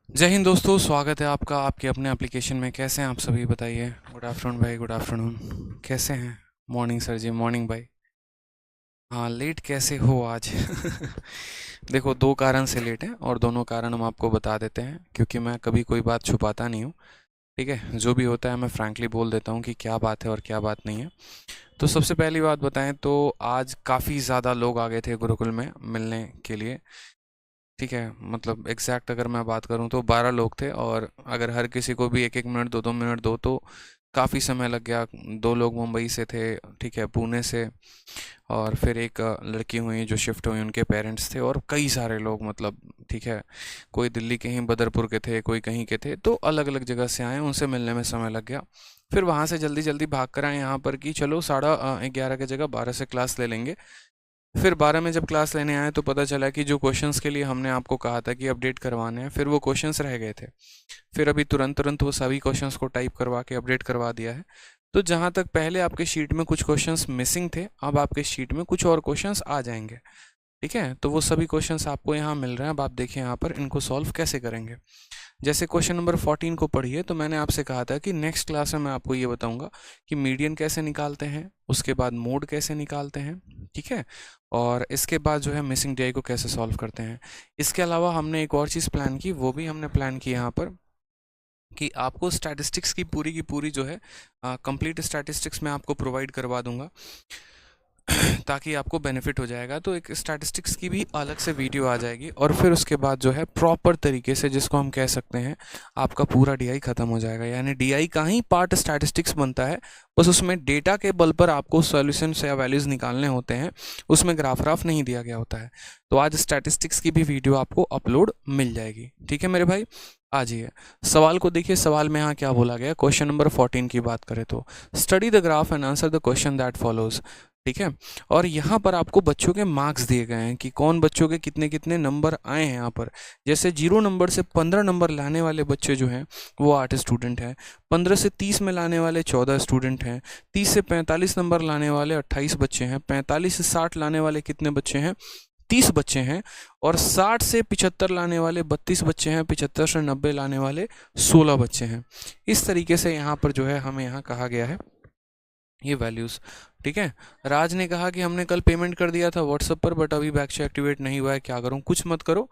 जय हिंद दोस्तों, स्वागत है आपका आपके अपने एप्लीकेशन में। कैसे हैं आप सभी, बताइए। गुड आफ्टरनून भाई, गुड आफ्टरनून। कैसे हैं? मॉर्निंग सर जी, मॉर्निंग भाई। हाँ, लेट कैसे हो आज? देखो, दो कारण से लेट हैं और दोनों कारण हम आपको बता देते हैं, क्योंकि मैं कभी कोई बात छुपाता नहीं हूँ। ठीक है, जो भी होता है मैं फ्रैंकली बोल देता हूँ कि क्या बात है और क्या बात नहीं है। तो सबसे पहली बात बताएं तो आज काफ़ी ज़्यादा लोग आ गए थे गुरुकुल में मिलने के लिए। ठीक है, मतलब एग्जैक्ट अगर मैं बात करूं तो 12 लोग थे, और अगर हर किसी को भी एक एक मिनट, दो दो मिनट दो तो काफ़ी समय लग गया। दो लोग मुंबई से थे, ठीक है, पुणे से, और फिर एक लड़की हुई जो शिफ्ट हुई, उनके पेरेंट्स थे, और कई सारे लोग, मतलब ठीक है, कोई दिल्ली के ही बदरपुर के थे, कोई कहीं के थे, तो अलग अलग जगह से आए, उनसे मिलने में समय लग गया। फिर वहाँ से जल्दी जल्दी भाग कर आए यहाँ पर कि चलो 11:30 की जगह 12 से क्लास ले लेंगे। फिर 12 में जब क्लास लेने आए तो पता चला कि जो क्वेश्चंस के लिए हमने आपको कहा था कि अपडेट करवाने हैं, फिर वो क्वेश्चंस रह गए थे। फिर अभी तुरंत तुरंत वो सभी क्वेश्चंस को टाइप करवा के अपडेट करवा दिया है। तो जहाँ तक पहले आपके शीट में कुछ क्वेश्चंस मिसिंग थे, अब आपके शीट में कुछ और क्वेश्चंस आ जाएंगे। ठीक है, तो वो सभी क्वेश्चंस आपको यहाँ मिल रहे हैं। अब आप देखिए यहाँ पर इनको सॉल्व कैसे करेंगे। जैसे क्वेश्चन नंबर 14 को पढ़िए, तो मैंने आपसे कहा था कि नेक्स्ट क्लास में मैं आपको ये बताऊंगा कि मीडियन कैसे निकालते हैं, उसके बाद मोड कैसे निकालते हैं। ठीक है, और इसके बाद जो है मिसिंग डीआई को कैसे सॉल्व करते हैं। इसके अलावा हमने एक और चीज़ प्लान की, वो भी हमने प्लान की यहाँ पर कि आपको स्टैटिस्टिक्स की पूरी जो है कंप्लीट स्टैटिस्टिक्स मैं आपको प्रोवाइड करवा दूंगा, ताकि आपको बेनिफिट हो जाएगा। तो एक स्टैटिस्टिक्स की भी अलग से वीडियो आ जाएगी, और फिर उसके बाद जो है प्रॉपर तरीके से, जिसको हम कह सकते हैं, आपका पूरा डीआई ख़त्म हो जाएगा। यानी डीआई का ही पार्ट स्टैटिस्टिक्स बनता है, बस उसमें डेटा के बल पर आपको सॉल्यूशंस या वैल्यूज़ निकालने होते हैं, उसमें ग्राफ व्राफ नहीं दिया गया होता है। तो आज स्टैटिस्टिक्स की भी वीडियो आपको अपलोड मिल जाएगी। ठीक है मेरे भाई, आ जाइए सवाल को देखिए। सवाल में यहाँ क्या बोला गया, क्वेश्चन नंबर 14 की बात करें तो study the graph and answer the question that follows. ठीक है, और यहाँ पर आपको बच्चों के मार्क्स दिए गए हैं कि कौन बच्चों के कितने कितने नंबर आए हैं यहाँ पर। जैसे 0 नंबर से 15 नंबर लाने वाले बच्चे जो हैं वो 8 स्टूडेंट हैं, 15 से 30 में लाने वाले 14 स्टूडेंट हैं, 30 से 45 नंबर लाने वाले 28 बच्चे हैं, 45 से 60 लाने वाले कितने बच्चे हैं, 30 बच्चे हैं, और 60 से 75 लाने वाले 32 बच्चे हैं, 75 से 90 लाने वाले 16 बच्चे हैं। इस तरीके से यहाँ पर जो है हमें यहाँ कहा गया है ये वैल्यूज़। ठीक है, राज ने कहा कि हमने कल पेमेंट कर दिया था व्हाट्सएप पर, बट अभी बैक से एक्टिवेट नहीं हुआ है, क्या करूं? कुछ मत करो।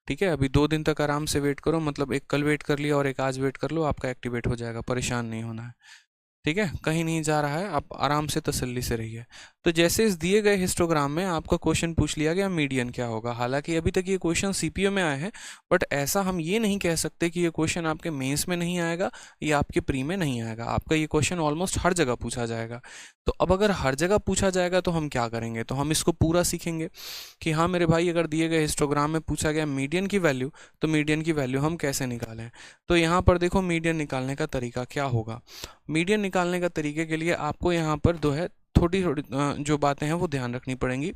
ठीक है, अभी 2 दिन तक आराम से वेट करो, मतलब एक कल वेट कर लिया और एक आज वेट कर लो, आपका एक्टिवेट हो जाएगा, परेशान नहीं होना है। ठीक है, कहीं नहीं जा रहा है, आप आराम से तसल्ली से रहिए। तो जैसे इस दिए गए हिस्टोग्राम में आपका क्वेश्चन पूछ लिया गया मीडियन क्या होगा। हालांकि अभी तक ये क्वेश्चन सीपीओ में आए हैं, बट ऐसा हम ये नहीं कह सकते कि ये क्वेश्चन आपके मेंस में नहीं आएगा या आपके प्री में नहीं आएगा। आपका ये क्वेश्चन ऑलमोस्ट हर जगह पूछा जाएगा। तो अब अगर हर जगह पूछा जाएगा तो हम क्या करेंगे, तो हम इसको पूरा सीखेंगे कि हाँ मेरे भाई, अगर दिए गए हिस्टोग्राम में पूछा गया मीडियन की वैल्यू, तो मीडियन की वैल्यू हम कैसे निकालें। तो यहाँ पर देखो मीडियन निकालने का तरीका क्या होगा। मीडियन निकालने का तरीके के लिए आपको यहाँ पर दो है थोड़ी थोड़ी जो बातें हैं वो ध्यान रखनी पड़ेंगी।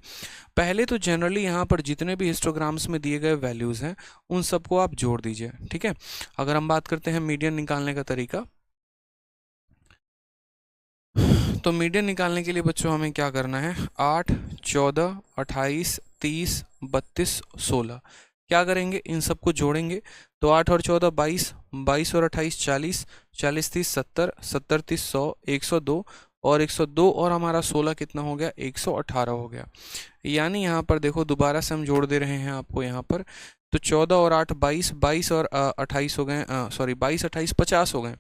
पहले तो जनरली यहाँ पर जितने भी हिस्टोग्राम्स में दिए गए वैल्यूज़ हैं उन सबको आप जोड़ दीजिए। ठीक है, अगर हम बात करते हैं मीडियन निकालने का तरीका, तो मीडियन निकालने के लिए बच्चों हमें क्या करना है, 8, 14, 28, 30, 32, 16 क्या करेंगे, इन सबको जोड़ेंगे। तो 8 और 14 22, 22 और 28 40, 40 30 70, 70 30 100, 102, और 102 और हमारा 16 कितना हो गया, 118 हो गया। यानी यहाँ पर देखो दोबारा से हम जोड़ दे रहे हैं आपको यहाँ पर। तो 14 और 8 22, 22 और 28 हो गए, सॉरी 22 28 50 हो गए।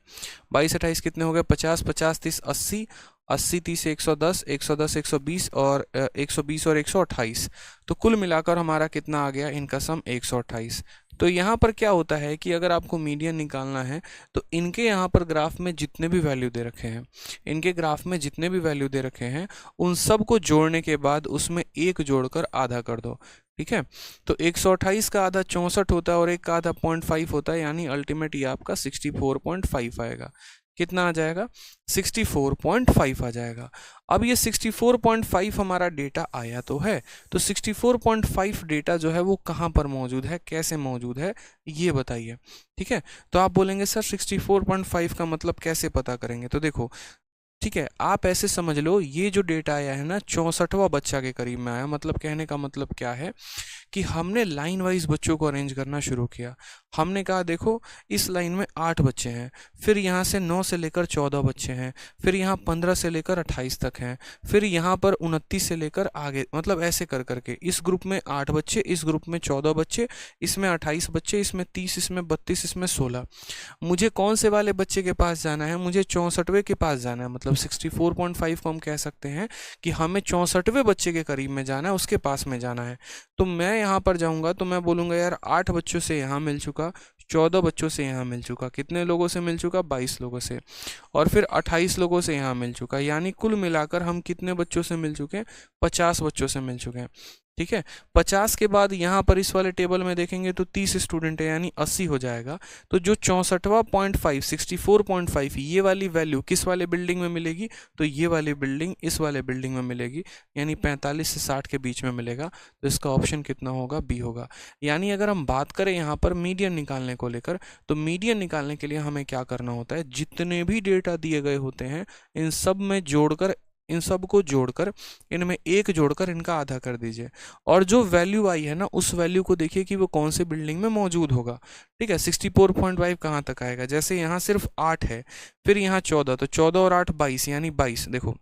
22 28 कितने हो गए, 50, 50 30 80, 80 30 110, 110 120, और 120 और 128। तो कुल मिलाकर हमारा कितना आ गया, इनका सम 128। तो यहाँ पर क्या होता है कि अगर आपको मीडियन निकालना है तो इनके यहाँ पर ग्राफ में जितने भी वैल्यू दे रखे हैं, इनके ग्राफ में जितने भी वैल्यू दे रखे हैं, उन सब को जोड़ने के बाद उसमें एक जोड़कर आधा कर दो। ठीक है, तो 128 का आधा 64 होता है और एक का आधा 0.5 होता है, यानी अल्टीमेट ये आपका 64.5 आएगा। कितना आ जाएगा, 64.5 आ जाएगा। अब ये 64.5 हमारा डेटा आया तो है, तो 64.5 डेटा जो है वो कहाँ पर मौजूद है, कैसे मौजूद है, ये बताइए। ठीक है, तो आप बोलेंगे सर 64.5 का मतलब कैसे पता करेंगे, तो देखो ठीक है, आप ऐसे समझ लो, ये जो डेटा आया है ना 64वां बच्चा के करीब में आया, मतलब कहने का मतलब क्या है कि हमने लाइन वाइज बच्चों को अरेंज करना शुरू किया। हमने कहा देखो इस लाइन में 8 बच्चे हैं, फिर यहाँ से 9 से लेकर 14 बच्चे हैं, फिर यहाँ 15 से लेकर 28 तक हैं, फिर यहाँ पर 29 से लेकर आगे, मतलब ऐसे कर करके इस ग्रुप में 8 बच्चे, इस ग्रुप में 14 बच्चे, इसमें 28 बच्चे, इसमें 30, इसमें 32, इसमें 16। मुझे कौन से वाले बच्चे के पास जाना है? मुझे 64वें के पास जाना है, मतलब 64.5 को हम कह सकते हैं कि हमें 64वें बच्चे के करीब में जाना है, उसके पास में जाना है। तो मैं यहाँ पर जाऊँगा तो मैं बोलूँगा यार 8 बच्चों से यहाँ मिल चुका, 14 बच्चों से यहाँ मिल चुका, कितने लोगों से मिल चुका? 22 लोगों से, और फिर 28 लोगों से यहाँ मिल चुका, यानी कुल मिलाकर हम कितने बच्चों से मिल चुके हैं? 50 बच्चों से मिल चुके हैं। ठीक है, 50 के बाद यहाँ पर इस वाले टेबल में देखेंगे तो 30 स्टूडेंट है, यानी 80 हो जाएगा। तो जो 64.5 64.5 ये वाली वैल्यू किस वाले बिल्डिंग में मिलेगी? तो ये वाली बिल्डिंग इस वाले बिल्डिंग में मिलेगी, यानी 45 से 60 के बीच में मिलेगा। तो इसका ऑप्शन कितना होगा? बी होगा। यानी अगर हम बात करें यहाँ पर मीडियन निकालने को लेकर, तो मीडियन निकालने के लिए हमें क्या करना होता है? जितने भी डेटा दिए गए होते हैं इन सब में जोड़कर, इन सब को जोड़कर इनमें एक जोड़कर इनका आधा कर दीजिए, और जो वैल्यू आई है ना उस वैल्यू को देखिए कि वो कौन से बिल्डिंग में मौजूद होगा। ठीक है, 64.5 कहाँ तक आएगा? जैसे यहाँ सिर्फ 8 है, फिर यहाँ 14, तो 14 और 8 22, यानी 22। देखो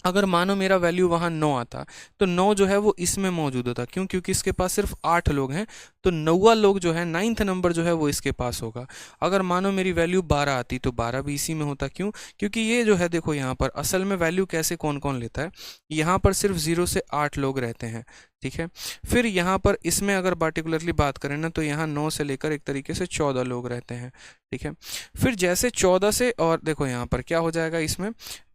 अगर मानो मेरा वैल्यू वहाँ 9 आता तो 9 जो है वो इसमें मौजूद होता, क्यों? क्योंकि इसके पास सिर्फ 8 लोग हैं, तो 9वां लोग जो है 9th नंबर जो है वो इसके पास होगा। अगर मानो मेरी वैल्यू 12 आती तो 12 भी इसी में होता, क्यों? क्योंकि ये जो है देखो यहाँ पर असल में वैल्यू कैसे कौन कौन लेता है, यहाँ पर सिर्फ 0 से 8 लोग रहते हैं। ठीक है, फिर यहाँ पर इसमें अगर पार्टिकुलरली बात करें ना तो यहाँ 9 से लेकर एक तरीके से 14 लोग रहते हैं। ठीक है, फिर जैसे 14 से, और देखो यहाँ पर क्या हो जाएगा, इसमें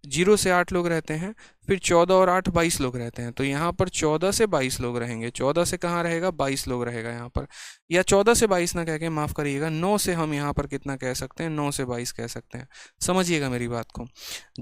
0 से 8 लोग रहते हैं, फिर 14 और 8 22 लोग रहते हैं, तो यहाँ पर 14 से 22 लोग रहेंगे। 14 से कहाँ रहेगा? 22 लोग रहेगा यहाँ पर, या 14 से 22 ना कह के माफ़ करिएगा, 9 से हम यहाँ पर कितना कह सकते हैं? 9 से 22 कह सकते हैं। समझिएगा मेरी बात को।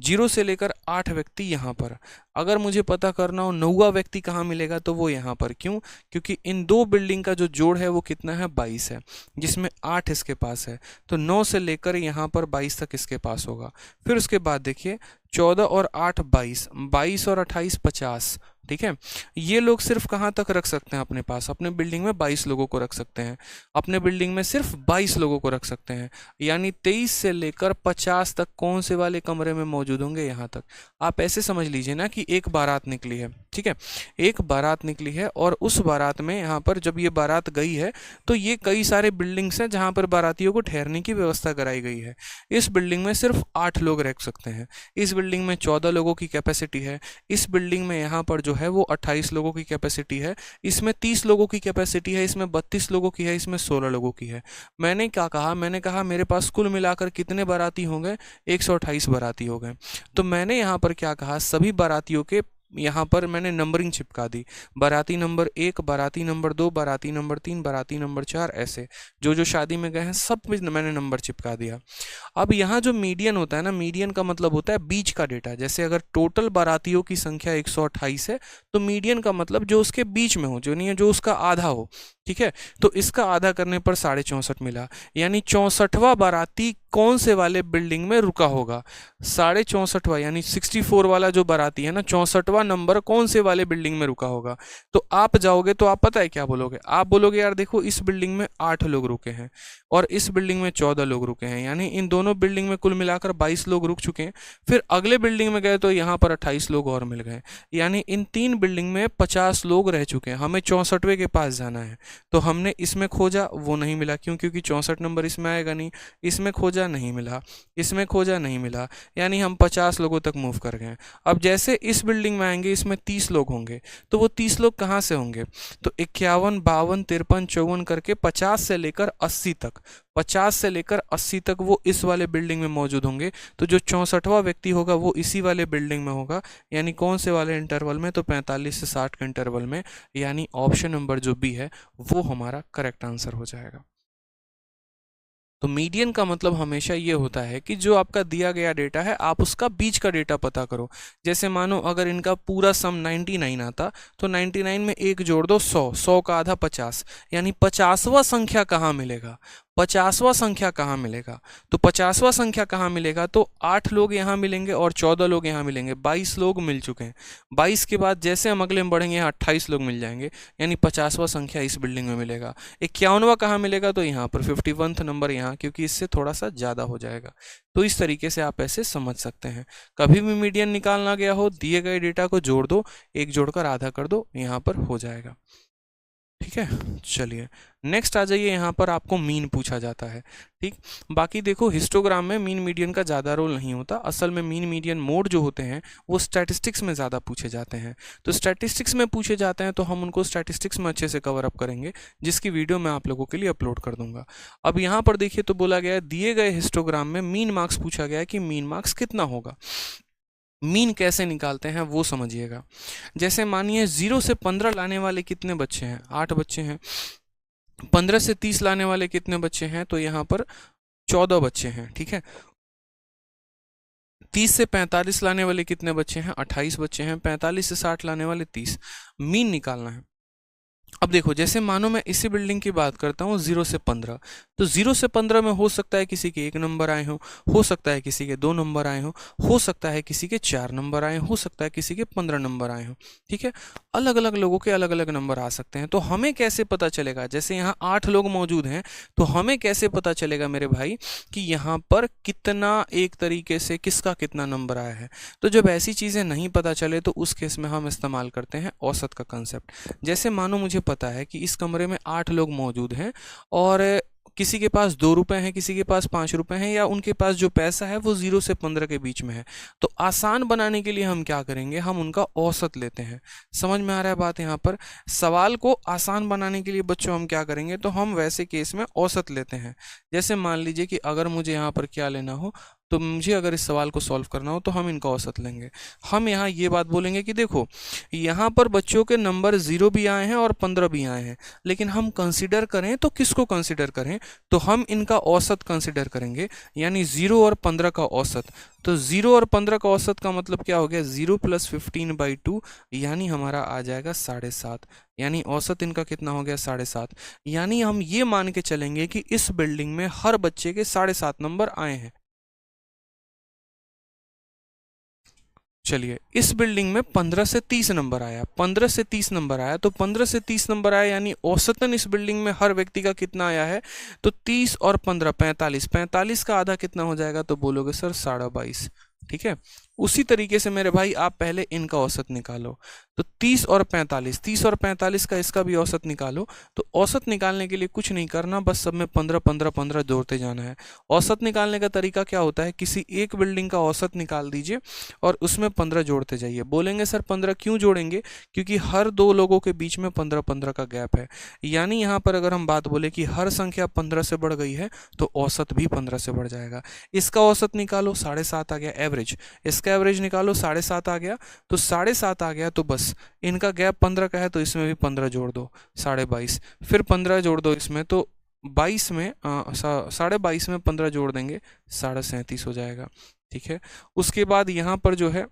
0 से लेकर 8 व्यक्ति यहाँ पर, अगर मुझे पता करना हो 9वां व्यक्ति कहाँ मिलेगा तो वो यहाँ पर, क्यों? क्योंकि इन दो बिल्डिंग का जो जोड़ है वो कितना है? 22 है, जिसमें 8 इसके पास है, तो 9 से लेकर यहाँ पर 22 तक इसके पास होगा। फिर उसके बाद देखिए 14 और 8 22, 22 और 28 50। ठीक है, ये लोग सिर्फ कहाँ तक रख सकते हैं अपने पास? अपने बिल्डिंग में 22 लोगों को रख सकते हैं, अपने बिल्डिंग में सिर्फ 22 लोगों को रख सकते हैं, यानी 23 से लेकर 50 तक कौन से वाले कमरे में मौजूद होंगे? यहाँ तक। आप ऐसे समझ लीजिए ना कि एक बारात निकली है। ठीक है, एक बारात निकली है और उस बारात में यहाँ पर जब ये बारात गई है तो ये कई सारे बिल्डिंग्स हैं जहाँ पर बारातियों को ठहरने की व्यवस्था कराई गई है। इस बिल्डिंग में सिर्फ 8 लोग रह सकते हैं, इस बिल्डिंग में 14 लोगों की कैपेसिटी है, इस बिल्डिंग में यहाँ पर जो है वो 28 लोगों की कैपेसिटी है, इसमें 30 लोगों की कैपेसिटी है, इसमें 32 लोगों की है, इसमें 16 लोगों की है। मैंने क्या कहा? मैंने कहा मेरे पास कुल मिलाकर कितने बाराती होंगे? 128 बाराती हो गए। तो मैंने यहाँ पर क्या कहा? सभी बारातियों के यहाँ पर मैंने नंबरिंग चिपका दी, बाराती नंबर 1, बाराती नंबर 2, बाराती नंबर 3, बाराती नंबर 4, ऐसे जो जो शादी में गए हैं सब में मैंने नंबर चिपका दिया। अब यहाँ जो मीडियन होता है ना, मीडियन का मतलब होता है बीच का डेटा। जैसे अगर टोटल बारातियों की संख्या 128 है तो मीडियन का मतलब जो उसके बीच में हो, जो नहीं है जो उसका आधा हो। ठीक है, तो इसका आधा करने पर 64.5 मिला, यानी 64वां बाराती कौन से वाले बिल्डिंग में रुका होगा? 64.5वां, यानी 64 वाला जो बाराती है ना, 64वां नंबर कौन से वाले बिल्डिंग में रुका होगा? तो आप जाओगे तो आप पता है क्या बोलोगे? आप बोलोगे यार देखो इस बिल्डिंग में 8 लोग रुके हैं और इस बिल्डिंग में 14 लोग रुके हैं, यानी इन दोनों बिल्डिंग में कुल मिलाकर 22 लोग रुक चुके हैं। फिर अगले बिल्डिंग में गए तो यहाँ पर 28 लोग और मिल गए, यानी इन 3 बिल्डिंग में 50 लोग रह चुके हैं। हमें 64वें के पास जाना है, तो हमने इसमें खोजा, वो नहीं मिला, क्यों? क्योंकि 64 नंबर इसमें आएगा नहीं। इसमें खोजा, नहीं मिला, इसमें खोजा, नहीं मिला, यानी हम 50 लोगों तक मूव कर गए। अब जैसे इस बिल्डिंग में आएंगे, इसमें 30 लोग होंगे, तो वो 30 लोग कहाँ से होंगे? तो 51, 52, 53, 54 करके 50 से लेकर 80 तक, 50 से लेकर 80 तक वो इस वाले बिल्डिंग में मौजूद होंगे। तो जो 64वां व्यक्ति होगा वो इसी वाले बिल्डिंग में होगा, यानी कौन से वाले इंटरवल में? तो 45 से 60 के इंटरवल में, यानी ऑप्शन नंबर जो बी है वो हमारा करेक्ट आंसर हो जाएगा। तो मीडियन का मतलब हमेशा ये होता है कि जो आपका दिया गया डेटा है आप उसका बीच का डेटा पता करो। जैसे मानो अगर इनका पूरा सम 99 आता तो 99 में एक जोड़ दो 100, 100 का आधा 50, यानी 50वां संख्या कहाँ मिलेगा? 50वां संख्या कहाँ मिलेगा? तो 50वां संख्या कहाँ मिलेगा? तो 8 लोग यहाँ मिलेंगे और 14 लोग यहाँ मिलेंगे, 22 लोग मिल चुके हैं। 22 के बाद जैसे हम अगले में बढ़ेंगे यहाँ 28 लोग मिल जाएंगे, यानी 50वां संख्या इस बिल्डिंग में मिलेगा। 51वां कहाँ मिलेगा? तो यहाँ पर 51th नंबर यहाँ, क्योंकि इससे थोड़ा सा ज़्यादा हो जाएगा। तो इस तरीके से आप ऐसे समझ सकते हैं। कभी भी मीडियन निकालना गया हो, दिए गए डेटा को जोड़ दो, एक जोड़कर आधा कर दो, यहाँ पर हो जाएगा। ठीक है, चलिए नेक्स्ट आ जाइए। यहाँ पर आपको मीन पूछा जाता है। ठीक, बाकी देखो हिस्टोग्राम में मीन मीडियन का ज़्यादा रोल नहीं होता। असल में मीन मीडियन मोड जो होते हैं वो स्टैटिस्टिक्स में ज़्यादा पूछे जाते हैं। तो स्टैटिस्टिक्स में पूछे जाते हैं तो हम उनको स्टैटिस्टिक्स में अच्छे से कवर अप करेंगे, जिसकी वीडियो मैं आप लोगों के लिए अपलोड कर दूंगा। अब यहाँ पर देखिए, तो बोला गया है दिए गए हिस्टोग्राम में मीन मार्क्स पूछा गया है कि मीन मार्क्स कितना होगा। मीन कैसे निकालते हैं वो समझिएगा। जैसे मानिए 0 से 15 लाने वाले कितने बच्चे हैं? 8 बच्चे हैं। 15 से 30 लाने वाले कितने बच्चे हैं? तो यहाँ पर 14 बच्चे हैं। ठीक है, 30 से 45 लाने वाले कितने बच्चे हैं? 28 बच्चे हैं। 45 से 60 लाने वाले 30। मीन निकालना है। अब देखो, जैसे मानो मैं इसी बिल्डिंग की बात करता हूँ 0 से 15, तो 0 से 15 में हो सकता है किसी के 1 नंबर आए हो सकता है किसी के 2 नंबर आए हो सकता है किसी के 4 नंबर आए, हो सकता है किसी के 15 नंबर आए हों। ठीक है, अलग अलग लोगों के अलग अलग नंबर आ सकते हैं। तो हमें कैसे पता चलेगा? जैसे यहाँ 8 लोग मौजूद हैं, तो हमें कैसे पता चलेगा मेरे भाई कि यहाँ पर कितना, एक तरीके से किसका कितना नंबर आया है? तो जब ऐसी चीज़ें नहीं पता चले तो उस केस में हम इस्तेमाल करते हैं औसत का कंसेप्ट। जैसे मानो मुझे पता है कि इस कमरे में 8 लोग मौजूद हैं और किसी के पास 2 रुपए हैं, किसी के पास 5 रुपए हैं, या उनके पास जो पैसा है वो 0 से 15 के बीच में है। तो आसान बनाने के लिए हम क्या करेंगे? हम उनका औसत लेते हैं। समझ में आ रहा है बात? यहाँ पर सवाल को आसान बनाने के लिए बच्चों हम क्या करेंगे? तो हम वैसे केस में औसत लेते हैं। जैसे मान लीजिए कि अगर मुझे यहाँ पर क्या लेना हो, तो मुझे अगर इस सवाल को सॉल्व करना हो तो हम इनका औसत लेंगे। हम यहाँ ये बात बोलेंगे कि देखो यहाँ पर बच्चों के नंबर 0 भी आए हैं और 15 भी आए हैं, लेकिन हम कंसीडर करें तो किसको कंसीडर करें? तो हम इनका औसत कंसीडर करेंगे, यानी 0 और 15 का औसत। तो 0 और 15 का औसत का मतलब क्या हो गया? 0 + 15/2, यानी हमारा आ जाएगा 7.5। यानी औसत इनका कितना हो गया? 7.5। यानी हम ये मान के चलेंगे कि इस बिल्डिंग में हर बच्चे के 7.5 नंबर आए हैं। चलिए, इस बिल्डिंग में 15 से 30 नंबर आया, 15 से 30 नंबर आया, तो 15 से 30 नंबर आया, यानी औसतन इस बिल्डिंग में हर व्यक्ति का कितना आया है? तो 30 और 15 45। 45 का आधा कितना हो जाएगा? तो बोलोगे सर 22.5। ठीक है, उसी तरीके से मेरे भाई आप पहले इनका औसत निकालो। तो 30 और 45, 30 और 45 का इसका भी औसत निकालो। तो औसत निकालने के लिए कुछ नहीं करना, बस सब में 15 15 15 जोड़ते जाना है। औसत निकालने का तरीका क्या होता है? किसी एक बिल्डिंग का औसत निकाल दीजिए और उसमें 15 जोड़ते जाइए। बोलेंगे सर 15 क्यों जोड़ेंगे? क्योंकि हर 2 लोगों के बीच में 15 15 का गैप है। यानी यहाँ पर अगर हम बात बोले कि हर संख्या 15 से बढ़ गई है तो औसत भी 15 से बढ़ जाएगा। इसका औसत निकालो, 7.5 आ गया एवरेज। इसका एवरेज निकालो, 7.5 आ गया। तो 7.5 आ गया तो बस इनका गैप 15 का है, तो इसमें भी 15 जोड़ दो, 22.5। फिर 15 जोड़ दो इसमें, तो 22 में 22.5 में 15 जोड़ देंगे, 37.5 हो जाएगा। ठीक है, उसके बाद यहाँ पर जो है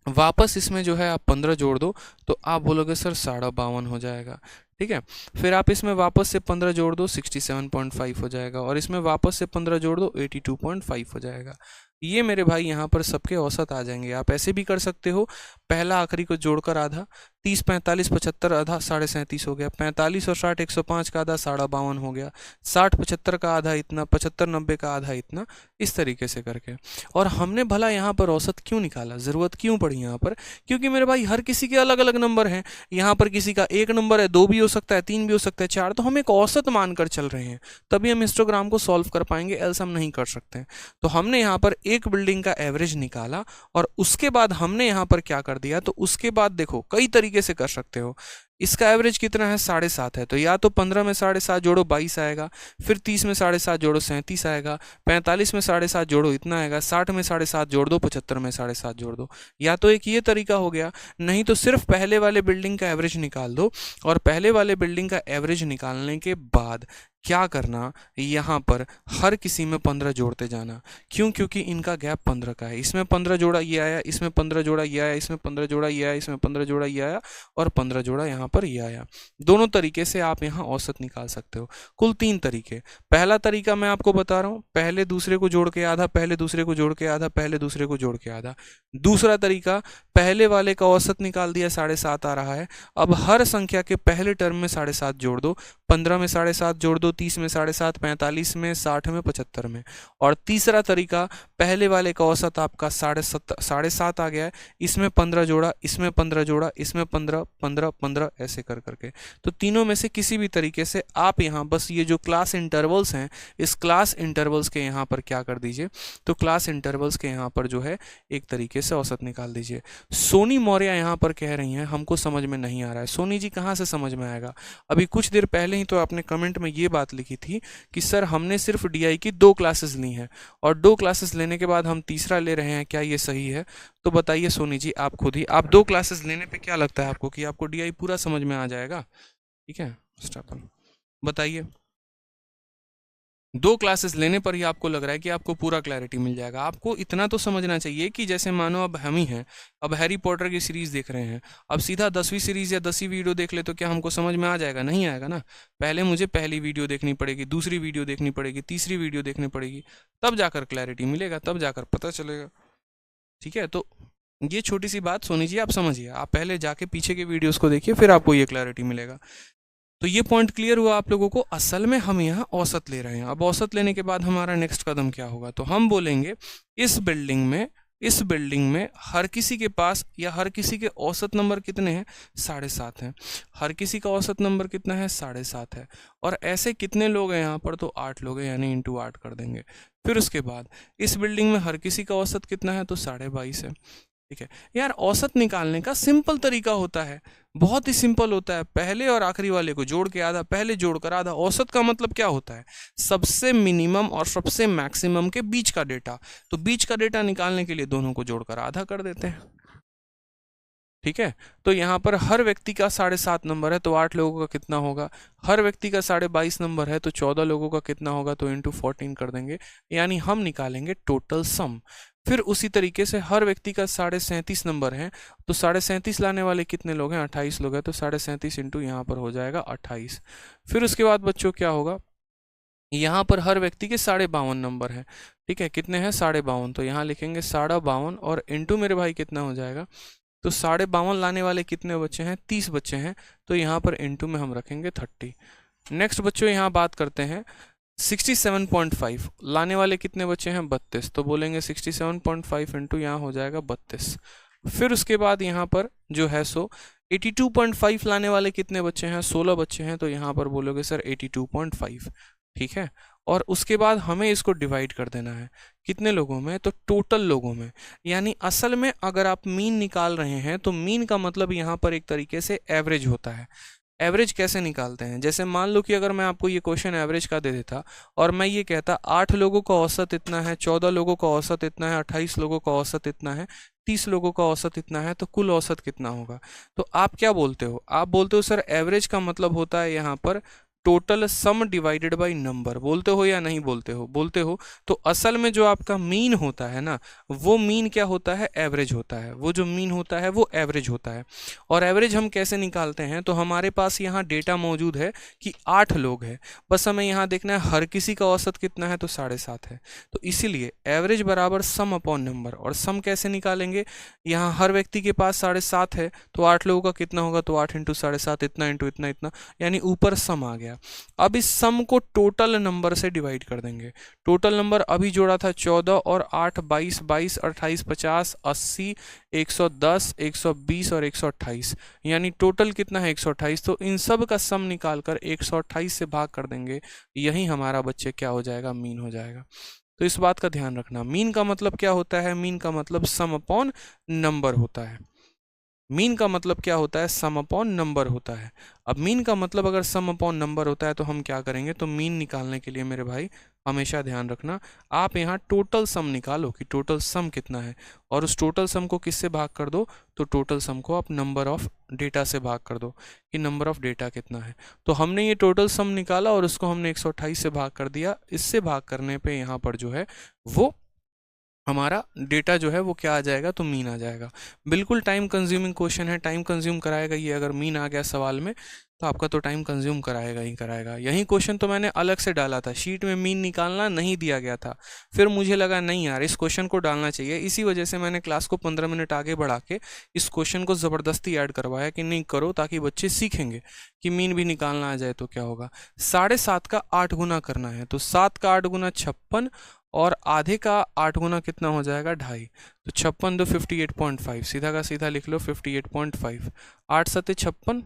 वापस इसमें जो है आप 15 जोड़ दो, तो आप बोलोगे सर 52.5 हो जाएगा। ठीक है, फिर आप इसमें वापस से 15 जोड़ दो, 67.5 हो जाएगा, और इसमें वापस से 15 जोड़ दो, 82.5 हो जाएगा। ये मेरे भाई यहाँ पर सबके औसत आ जाएंगे। आप ऐसे भी कर सकते हो, पहला आखिरी को जोड़कर आधा, 30 45 75 आधा 37.5 हो गया, 45 और 60 105 का आधा 52.5 हो गया, 60 75 का आधा इतना, 75 90 का आधा इतना, इस तरीके से करके। और हमने भला यहाँ पर औसत क्यों निकाला? ज़रूरत क्यों पड़ी यहाँ पर? क्योंकि मेरे भाई हर किसी के अलग अलग नंबर हैं। यहाँ पर किसी का 1 नंबर है, 2 भी हो सकता है, 3 भी हो सकता है, 4, तो हम एक औसत मानकर चल रहे हैं, तभी हम हिस्टोग्राम को सॉल्व कर पाएंगे, एल्स हम नहीं कर सकते हैं। तो हमने यहाँ पर एक बिल्डिंग का एवरेज निकाला और उसके बाद हमने यहाँ पर क्या कर दिया? तो उसके बाद देखो कई तरीके से कर सकते हो। इसका एवरेज कितना है? 7.5 है, तो या तो 15 में 7.5 जोड़ो 22 आएगा, फिर 30 में 7.5 जोड़ो 37 आएगा, 45 में 7.5 जोड़ो इतना आएगा, 60 में 7.5 जोड़ दो, 75 में 7.5 जोड़ दो। या तो एक ये तरीका हो गया, नहीं तो सिर्फ पहले वाले बिल्डिंग का एवरेज निकाल दो, और पहले वाले बिल्डिंग का एवरेज निकालने के बाद क्या करना, यहाँ पर हर किसी में 15 जोड़ते जाना। क्यों? क्योंकि इनका गैप 15 का है। इसमें 15 जोड़ा ये आया, इसमें 15 जोड़ा ये आया, इसमें 15 जोड़ा ये आया, इसमें 15 जोड़ा ये आया और 15 जोड़ा यहाँ पर ये आया। दोनों तरीके से आप यहाँ औसत निकाल सकते हो। कुल 3 तरीके। पहला तरीका मैं आपको बता रहा हूँ, पहले दूसरे को जोड़ के आधा, पहले दूसरे को जोड़ के आधा, पहले दूसरे को जोड़ के आधा। दूसरा तरीका, पहले वाले का औसत निकाल दिया, 7.5 आ रहा है। अब हर संख्या के पहले टर्म में 7.5 जोड़ दो, 15 में 7.5 जोड़ दो, 30 में 7.5, 45 में, 60 में, 75 में। और तीसरा तरीका, पहले वाले का औसत आपका 7.5 आ गया है, इसमें 15 जोड़ा, इसमें 15 जोड़ा, इसमें 15, 15, 15 ऐसे कर करके। तो तीनों में से किसी भी तरीके से आप यहाँ बस ये जो क्लास इंटरवल्स हैं, इस क्लास इंटरवल्स के यहाँ पर क्या कर दीजिए, तो क्लास इंटरवल्स के यहाँ पर जो है एक तरीके से औसत निकाल दीजिए। सोनी मौर्य यहाँ पर कह रही हैं हमको समझ में नहीं आ रहा है। सोनी जी कहाँ से समझ में आएगा? अभी कुछ देर पहले ही तो आपने कमेंट में ये बात लिखी थी कि सर हमने सिर्फ डीआई की 2 क्लासेस ली हैं और 2 क्लासेस लेने के बाद हम तीसरा ले रहे हैं, क्या ये सही है? तो बताइए सोनी जी, आप खुद ही, आप 2 क्लासेस लेने पे क्या लगता है आपको कि आपको डीआई पूरा समझ में आ जाएगा? ठीक है, स्टापन बताइए, 2 क्लासेस लेने पर ही आपको लग रहा है कि आपको पूरा क्लैरिटी मिल जाएगा? आपको इतना तो समझना चाहिए कि जैसे मानो अब हम ही हैं, अब हैरी पॉटर की सीरीज़ देख रहे हैं, अब सीधा 10वीं सीरीज़ या 10वीं वीडियो देख ले तो क्या हमको समझ में आ जाएगा? नहीं आएगा ना। पहले मुझे पहली वीडियो देखनी पड़ेगी, दूसरी वीडियो देखनी पड़ेगी, तीसरी वीडियो देखनी पड़ेगी, तब जाकर क्लैरिटी मिलेगा, तब जाकर पता चलेगा। ठीक है, तो ये छोटी सी बात सोनी जी आप समझिए, आप पहले जाके पीछे के वीडियोस को देखिए, फिर आपको ये क्लैरिटी मिलेगा। तो ये पॉइंट क्लियर हुआ आप लोगों को। असल में हम यहाँ औसत ले रहे हैं। अब औसत लेने के बाद हमारा नेक्स्ट कदम क्या होगा? तो हम बोलेंगे इस बिल्डिंग में हर किसी के पास या हर किसी के औसत नंबर कितने हैं? 7.5 हैं। हर किसी का औसत नंबर कितना है? 7.5 है। और ऐसे कितने लोग हैं यहाँ पर? तो 8 लोग हैं, यानी इंटू 8 कर देंगे। फिर उसके बाद इस बिल्डिंग में हर किसी का औसत कितना है? तो 22.5 है। ठीक है यार, औसत निकालने का सिंपल तरीका होता है, बहुत ही सिंपल होता है। पहले और आखिरी वाले को जोड़ के आधा, पहले जोड़कर आधा। औसत का मतलब क्या होता है? सबसे मिनिमम और सबसे मैक्सिमम के बीच का डेटा। तो बीच का डेटा निकालने के लिए दोनों को जोड़कर आधा कर देते हैं। ठीक है, तो यहाँ पर हर व्यक्ति का 7.5 नंबर है तो 8 लोगों का कितना होगा? हर व्यक्ति का 22.5 नंबर है तो 14 लोगों का कितना होगा? तो इंटू 14 कर देंगे, यानी हम निकालेंगे टोटल सम। फिर उसी तरीके से हर व्यक्ति का 37.5 नंबर है तो 37.5 लाने वाले कितने लोग हैं? 28 लोग हैं, तो 37.5 इंटू यहाँ पर हो जाएगा 28। फिर उसके बाद बच्चों क्या होगा? यहाँ पर हर व्यक्ति के 52.5 नंबर है। ठीक है, कितने हैं? 52.5, तो यहाँ लिखेंगे 52.5 और इंटू मेरे भाई कितना हो जाएगा? तो 52.5 लाने वाले कितने बच्चे हैं? 30 बच्चे हैं, तो यहाँ पर इंटू में हम रखेंगे 30। नेक्स्ट बच्चों यहाँ बात करते हैं 67.5 लाने वाले कितने बच्चे हैं? 32, तो बोलेंगे 67.5 इंटू यहाँ हो जाएगा 32। फिर उसके बाद यहाँ पर जो है सो 82.5 लाने वाले कितने बच्चे हैं? 16 बच्चे हैं, तो यहाँ पर बोलोगे सर 82.5। ठीक है, और उसके बाद हमें इसको डिवाइड कर देना है कितने लोगों में? तो टोटल लोगों में। यानी असल में अगर आप मीन निकाल रहे हैं तो मीन का मतलब यहाँ पर एक तरीके से एवरेज होता है। एवरेज कैसे निकालते हैं? जैसे मान लो कि अगर मैं आपको ये क्वेश्चन एवरेज का दे देता और मैं ये कहता 8 लोगों का औसत इतना है, 14 लोगों का औसत इतना है, 28 लोगों का औसत इतना है, 30 लोगों का औसत इतना है, तो कुल औसत कितना होगा? तो आप क्या बोलते हो? आप बोलते हो सर एवरेज का मतलब होता है यहाँ पर total sum divided by number. बोलते हो या नहीं बोलते हो? बोलते हो। तो असल में जो आपका मीन होता है ना, वो मीन क्या होता है? एवरेज होता है। वो जो मीन होता है वो एवरेज होता है। और एवरेज हम कैसे निकालते हैं? तो हमारे पास यहाँ डेटा मौजूद है कि 8 लोग हैं, बस हमें यहाँ देखना है हर किसी का औसत कितना है? तो 7.5 है। तो इसीलिए एवरेज बराबर सम अपॉन नंबर। और सम कैसे निकालेंगे? यहाँ हर व्यक्ति के पास 7.5 है तो 8 लोगों का कितना होगा? तो 8 इंटू 7.5, इतना इंटू इतना इतना, यानी ऊपर सम आ गया। अब इस सम को टोटल नंबर से डिवाइड कर देंगे। टोटल नंबर अभी जोड़ा था 14 और 8 22, 22 28 50 80 110 120 और 128, यानी टोटल कितना है? 128। तो इन सब का सम निकालकर 128 से भाग कर देंगे, यही हमारा बच्चे क्या हो जाएगा? मीन हो जाएगा। तो इस बात का ध्यान रखना, मीन का मतलब क्या होता है? मीन का मतलब सम अपॉन नंबर होता है। मीन का मतलब क्या होता है? सम अपॉन नंबर होता है। अब मीन का मतलब अगर सम अपॉन नंबर होता है तो हम क्या करेंगे? तो मीन निकालने के लिए मेरे भाई हमेशा ध्यान रखना, आप यहाँ टोटल सम निकालो कि टोटल सम कितना है, और उस टोटल सम को किससे भाग कर दो, तो टोटल सम को आप नंबर ऑफ डेटा से भाग कर दो कि नंबर ऑफ डेटा कितना है। तो हमने ये टोटल सम निकाला और उसको हमने 128 से भाग कर दिया। इससे भाग करने पे यहाँ पर जो है वो हमारा डेटा जो है वो क्या आ जाएगा, तो मीन आ जाएगा। बिल्कुल टाइम कंज्यूमिंग क्वेश्चन है, टाइम कंज्यूम कराएगा ये, अगर मीन आ गया सवाल में तो आपका तो टाइम कंज्यूम कराएगा ही कराएगा। यही क्वेश्चन तो मैंने अलग से डाला था, शीट में मीन निकालना नहीं दिया गया था, फिर मुझे लगा नहीं यार इस क्वेश्चन को डालना चाहिए, इसी वजह से मैंने क्लास को 15 मिनट आगे बढ़ा के इस क्वेश्चन को ज़बरदस्ती ऐड करवाया कि नहीं करो, ताकि बच्चे सीखेंगे कि मीन भी निकालना आ जाए तो क्या होगा। 7.5 का 8 गुना करना है, तो 7 का 8 गुना 56, और आधे का 8 गुना कितना हो जाएगा, 2.5, तो 56 दो 58.5, सीधा का सीधा लिख लो 58.5। 8 सत्ते 56,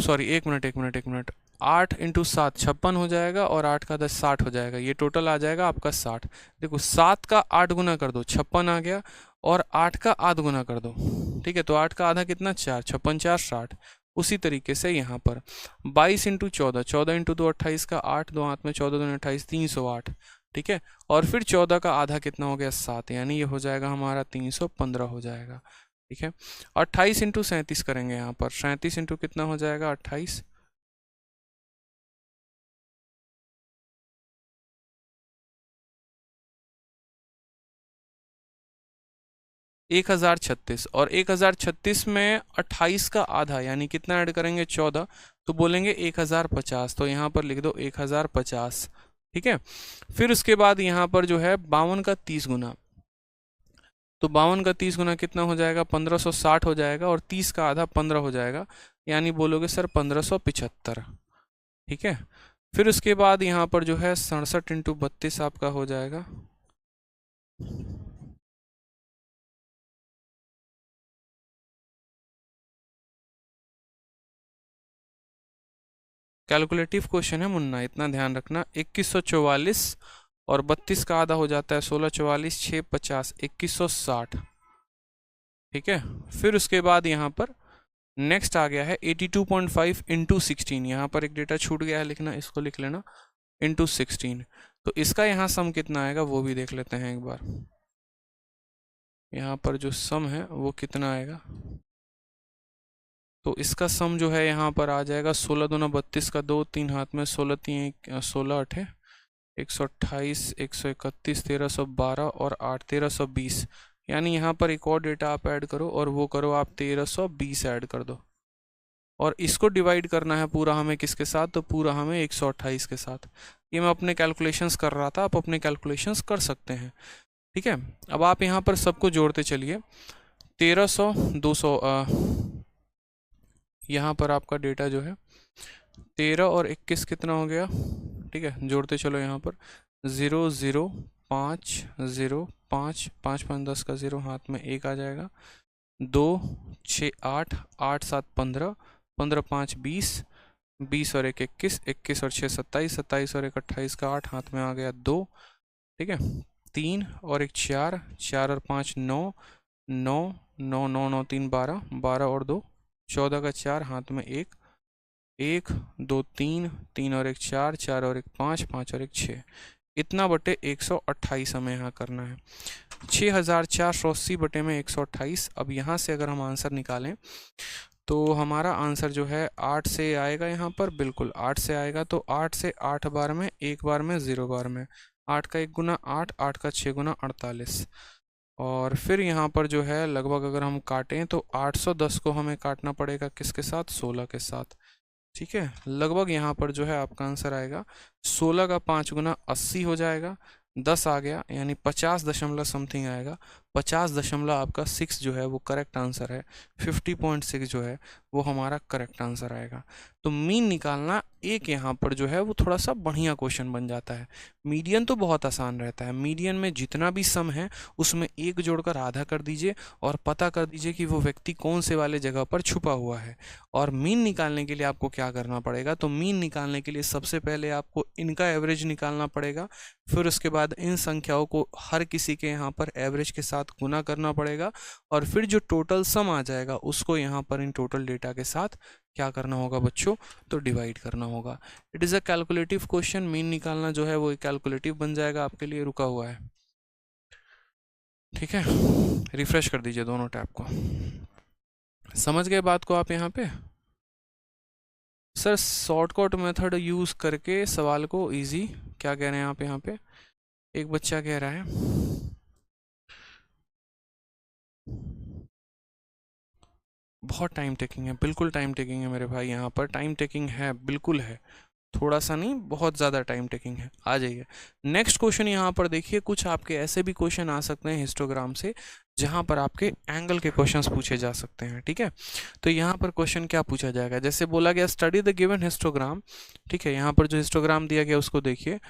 सॉरी एक मिनट, 8 इंटू 7 56 हो जाएगा, और 8 का 10 60 हो जाएगा, ये टोटल आ जाएगा आपका 60। देखो 7 का 8 गुना कर दो 56 आ गया, और 8 का आधा गुना कर दो, ठीक है, तो 8 का आधा कितना 4, 56 4 60। उसी तरीके से यहाँ पर 22 इंटू 14, 14 इंटू 2 28 का 8, दो हाथ में 14 दूनी 28, 308, ठीक है, और फिर 14 का आधा कितना हो गया 7, यानी ये हो जाएगा हमारा 315 हो जाएगा, ठीक है। 28 इंटू 37 करेंगे यहाँ पर, 37 इंटू कितना हो जाएगा 28, 1036, और 1036 में 28 का आधा यानी कितना ऐड करेंगे 14, तो बोलेंगे 1050, तो यहाँ पर लिख दो 1050, ठीक है। फिर उसके बाद यहाँ पर जो है 52 का 30 गुना, तो 52 का 30 गुना कितना हो जाएगा 1560 हो जाएगा, और 30 का आधा 15 हो जाएगा, यानी बोलोगे सर 1575, ठीक है। फिर उसके बाद यहाँ पर जो है 67 इंटू 32 आपका हो जाएगा, कैलकुलेटिव क्वेश्चन है मुन्ना, इतना ध्यान रखना। 2144, और 32 का आधा हो जाता है 1644, 650, 2160, ठीक है। फिर उसके बाद यहाँ पर नेक्स्ट आ गया है 82.5 इंटू 16, यहाँ पर एक डेटा छूट गया है लिखना, इसको लिख लेना, इंटू 16, तो इसका यहाँ सम कितना आएगा वो भी देख लेते हैं एक बार। यहाँ पर जो सम है वो कितना आएगा, तो इसका सम जो है यहाँ पर आ जाएगा 16 दूना 32 का 2, 3 हाथ में 16 3 16 अठे 128, 131, 1312 और 8 1320, यानी यहाँ पर एक और डेटा आप ऐड करो, और वो करो आप 1320 ऐड कर दो, और इसको डिवाइड करना है पूरा हमें किसके साथ, तो पूरा हमें 128 के साथ। ये मैं अपने कैलकुलेशंस कर रहा था, आप अपने कैलकुलेशंस कर सकते हैं, ठीक है। अब आप यहाँ पर सबको जोड़ते चलिए, 1300 200, यहाँ पर आपका डेटा जो है 13 और 21 कितना हो गया, ठीक है, जोड़ते चलो यहाँ पर 0 0 5 0 5 5 5 10 का 0, हाथ में 1 आ जाएगा, 2 6 8 8 7 15 15 5 20 20 और 1 21 21 और 6 27 27 और 1 28 का 8, हाथ में आ गया 2, ठीक है, 3 और 1 4 4 और 5 9 9 9 9 9 3 12 12 और 2 14 का 4, हाथ में 1 1 2 3 3 और 1 4 4 और 1 5 5 और 1 6, इतना बटे 128 हमें यहाँ करना है, 6480 बटे में 128। अब यहाँ से अगर हम आंसर निकालें तो हमारा आंसर जो है 8 से आएगा, यहाँ पर बिल्कुल 8 से आएगा, तो 8 से 8 बार में, 1 बार में, 0 बार में, 8 का 1 गुना 8, 8 का 6 गुना 48, और फिर यहाँ पर जो है लगभग अगर हम काटें तो 810 को हमें काटना पड़ेगा किसके साथ, 16 के साथ, ठीक है। लगभग यहाँ पर जो है आपका आंसर आएगा 16 का 5 गुना 80 हो जाएगा, 10 आ गया, यानी 50 दशमलव समथिंग आएगा, 50 दशमलव आपका 6 जो है वो करेक्ट आंसर है, 50.6 जो है वो हमारा करेक्ट आंसर आएगा। तो मीन निकालना एक यहाँ पर जो है वो थोड़ा सा बढ़िया क्वेश्चन बन जाता है। मीडियन तो बहुत आसान रहता है, मीडियन में जितना भी सम है उसमें एक जोड़कर आधा कर दीजिए, और पता कर दीजिए कि वो व्यक्ति कौन से वाले जगह पर छुपा हुआ है। और मीन निकालने के लिए आपको क्या करना पड़ेगा, तो मीन निकालने के लिए सबसे पहले आपको इनका एवरेज निकालना पड़ेगा, फिर उसके बाद इन संख्याओं को हर किसी के यहाँ पर एवरेज के साथ गुना करना पड़ेगा, और फिर जो टोटल सम आ जाएगा उसको यहाँ पर इन टोटल डेटा के साथ क्या करना होगा बच्चों, तो डिवाइड करना होगा। It is a calculative question, mean निकालना जो है वो कैलकुलेटिव बन जाएगा आपके लिए, रुका हुआ है। ठीक है, रिफ्रेश कर दीजिए दोनों टैब को। समझ गए बात को आप यहाँ पे? सर शॉर्टकट मेथड यूज़ करके सवाल को इजी, क्या कह रहे हैं आप यहाँ पे? एक बच्चा कह रहा है बहुत टाइम टेकिंग है। बिल्कुल टाइम टेकिंग है मेरे भाई, यहाँ पर टाइम टेकिंग है, बिल्कुल है, थोड़ा सा नहीं बहुत ज़्यादा टाइम टेकिंग है। आ जाइए नेक्स्ट क्वेश्चन। यहाँ पर देखिए कुछ आपके ऐसे भी क्वेश्चन आ सकते हैं हिस्टोग्राम से जहाँ पर आपके एंगल के क्वेश्चंस पूछे जा सकते हैं। ठीक है, तो यहाँ पर क्वेश्चन क्या पूछा जाएगा, जैसे बोला गया स्टडी द गिवन हिस्टोग्राम। ठीक है, यहाँ पर जो हिस्टोग्राम दिया गया उसको देखिए,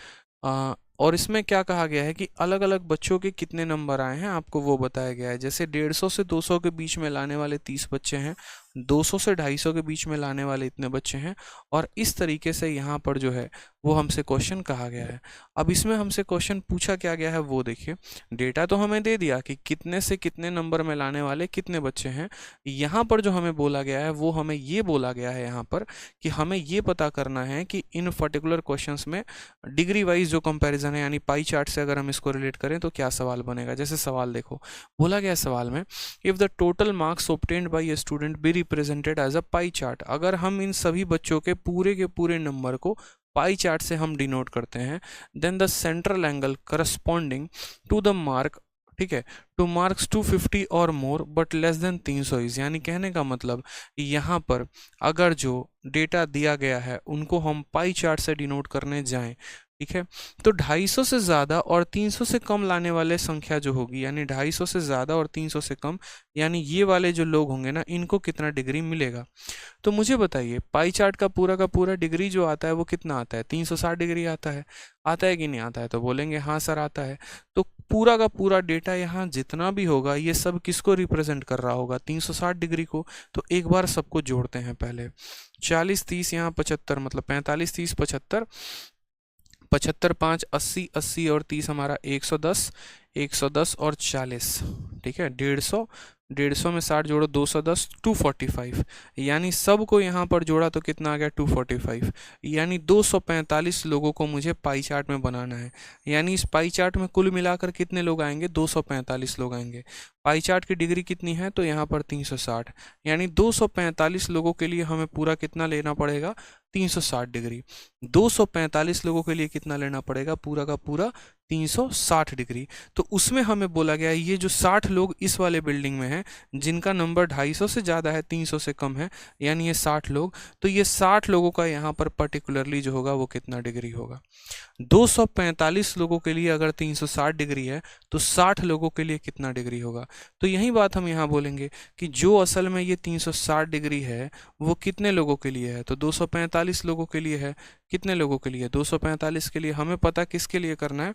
और इसमें क्या कहा गया है कि अलग अलग बच्चों के कितने नंबर आए हैं आपको वो बताया गया है। जैसे 150 से 200 के बीच में लाने वाले 30 बच्चे हैं, 200 से 250 के बीच में लाने वाले इतने बच्चे हैं, और इस तरीके से यहाँ पर जो है वो हमसे क्वेश्चन कहा गया है। अब इसमें हमसे क्वेश्चन पूछा क्या गया है वो देखिए। डेटा तो हमें दे दिया कि कितने से कितने नंबर में लाने वाले कितने बच्चे हैं। यहाँ पर जो हमें बोला गया है वो हमें ये बोला गया है यहाँ पर कि हमें ये पता करना है कि इन पर्टिकुलर क्वेश्चंस में डिग्री वाइज जो कंपैरिजन है, यानी पाई चार्ट से अगर हम इसको रिलेट करें तो क्या सवाल बनेगा। जैसे सवाल देखो, बोला गया सवाल में if the total marks obtained by a student be represented as a pie chart, अगर हम इन सभी बच्चों के पूरे नंबर को पाई चार्ट से हम डिनोट करते हैं, then the central angle corresponding to the mark, ठीक है, टू मार्क्स 250 और more but less than 300 is, यानी कहने का मतलब यहाँ पर अगर जो डेटा दिया गया है उनको हम पाई चार्ट से डिनोट करने जाएं, ठीक है, तो 250 से ज़्यादा और 300 से कम लाने वाले संख्या जो होगी, यानी 250 से ज़्यादा और 300 से कम, यानी ये वाले जो लोग होंगे ना, इनको कितना डिग्री मिलेगा। तो मुझे बताइए पाई चार्ट का पूरा डिग्री जो आता है वो कितना आता है, 360 डिग्री आता है कि नहीं आता है? तो बोलेंगे हाँ सर आता है। तो पूरा का पूरा डेटा यहाँ जितना भी होगा ये सब किसको रिप्रेजेंट कर रहा होगा, 360 डिग्री को। तो एक बार सबको जोड़ते हैं पहले, 40 30 यहाँ 75, मतलब 45 30 75, 75 5 80, 80 और 30 हमारा 110, 110 और 40, ठीक है, 150, 150 में 60 जोड़ो 210, 245, यानी सबको यहाँ पर जोड़ा तो कितना आ गया 245, यानी 245 लोगों को मुझे पाई चार्ट में बनाना है। यानी इस पाई चार्ट में कुल मिलाकर कितने लोग आएंगे, 245 लोग आएंगे। पाई चार्ट की डिग्री कितनी है, तो यहाँ पर 360, यानी 245 लोगों के लिए हमें पूरा कितना लेना पड़ेगा, 360 डिग्री। 245 लोगों के लिए कितना लेना पड़ेगा, पूरा का पूरा 360 डिग्री। तो उसमें हमें बोला गया ये जो 60 लोग इस वाले बिल्डिंग में हैं जिनका नंबर 250 से ज़्यादा है 300 से कम है, यानी ये 60 लोग, तो ये 60 लोगों का यहाँ पर पर्टिकुलरली जो होगा वो कितना डिग्री होगा। 245 लोगों के लिए अगर 360 डिग्री है तो 60 लोगों के लिए कितना डिग्री होगा। तो यही बात हम यहाँ बोलेंगे कि जो असल में ये 360 डिग्री है वो कितने लोगों के लिए है, तो 245 लोगों के लिए है। कितने लोगों के लिए, 245 के लिए। हमें पता किसके लिए करना है,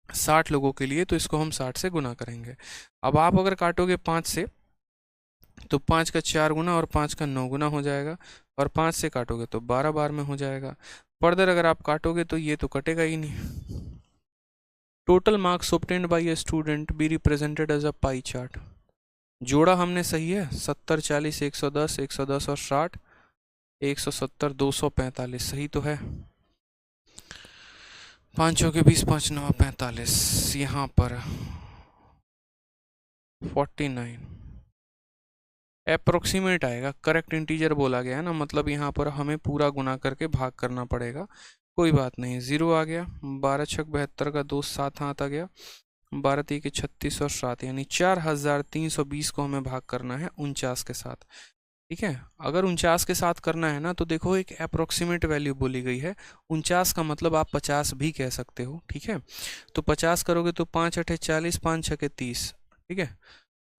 60 लोगों के लिए, तो इसको हम 60 से गुना करेंगे। अब आप अगर काटोगे 5 से तो 5 का 4 गुना और 5 का 9 गुना हो जाएगा, और 5 से काटोगे तो 12 बार में हो जाएगा। फर्दर अगर आप काटोगे तो ये तो कटेगा ही नहीं। Total marks obtained by a student be represented as a pie chart. जोड़ा हमने सही है, 70 40 110, 110 और 60, 170 245, सही तो है। 5 के 20 5 9 45, यहाँ पर 49 अप्रोक्सीमेट आएगा। करेक्ट इंटीजर बोला गया है ना, मतलब यहाँ पर हमें पूरा गुना करके भाग करना पड़ेगा। कोई बात नहीं, 0 आ गया, 12 छक 72 का 2 7 हाथ आ गया, 12 3 36 और 7, यानी 4320 को हमें भाग करना है 49 के साथ। ठीक है, अगर 49 के साथ करना है ना तो देखो एक अप्रोक्सीमेट वैल्यू बोली गई है, 49 का मतलब आप 50 भी कह सकते हो। ठीक है, तो 50 करोगे तो 5 8 40, 5 6 30, ठीक है,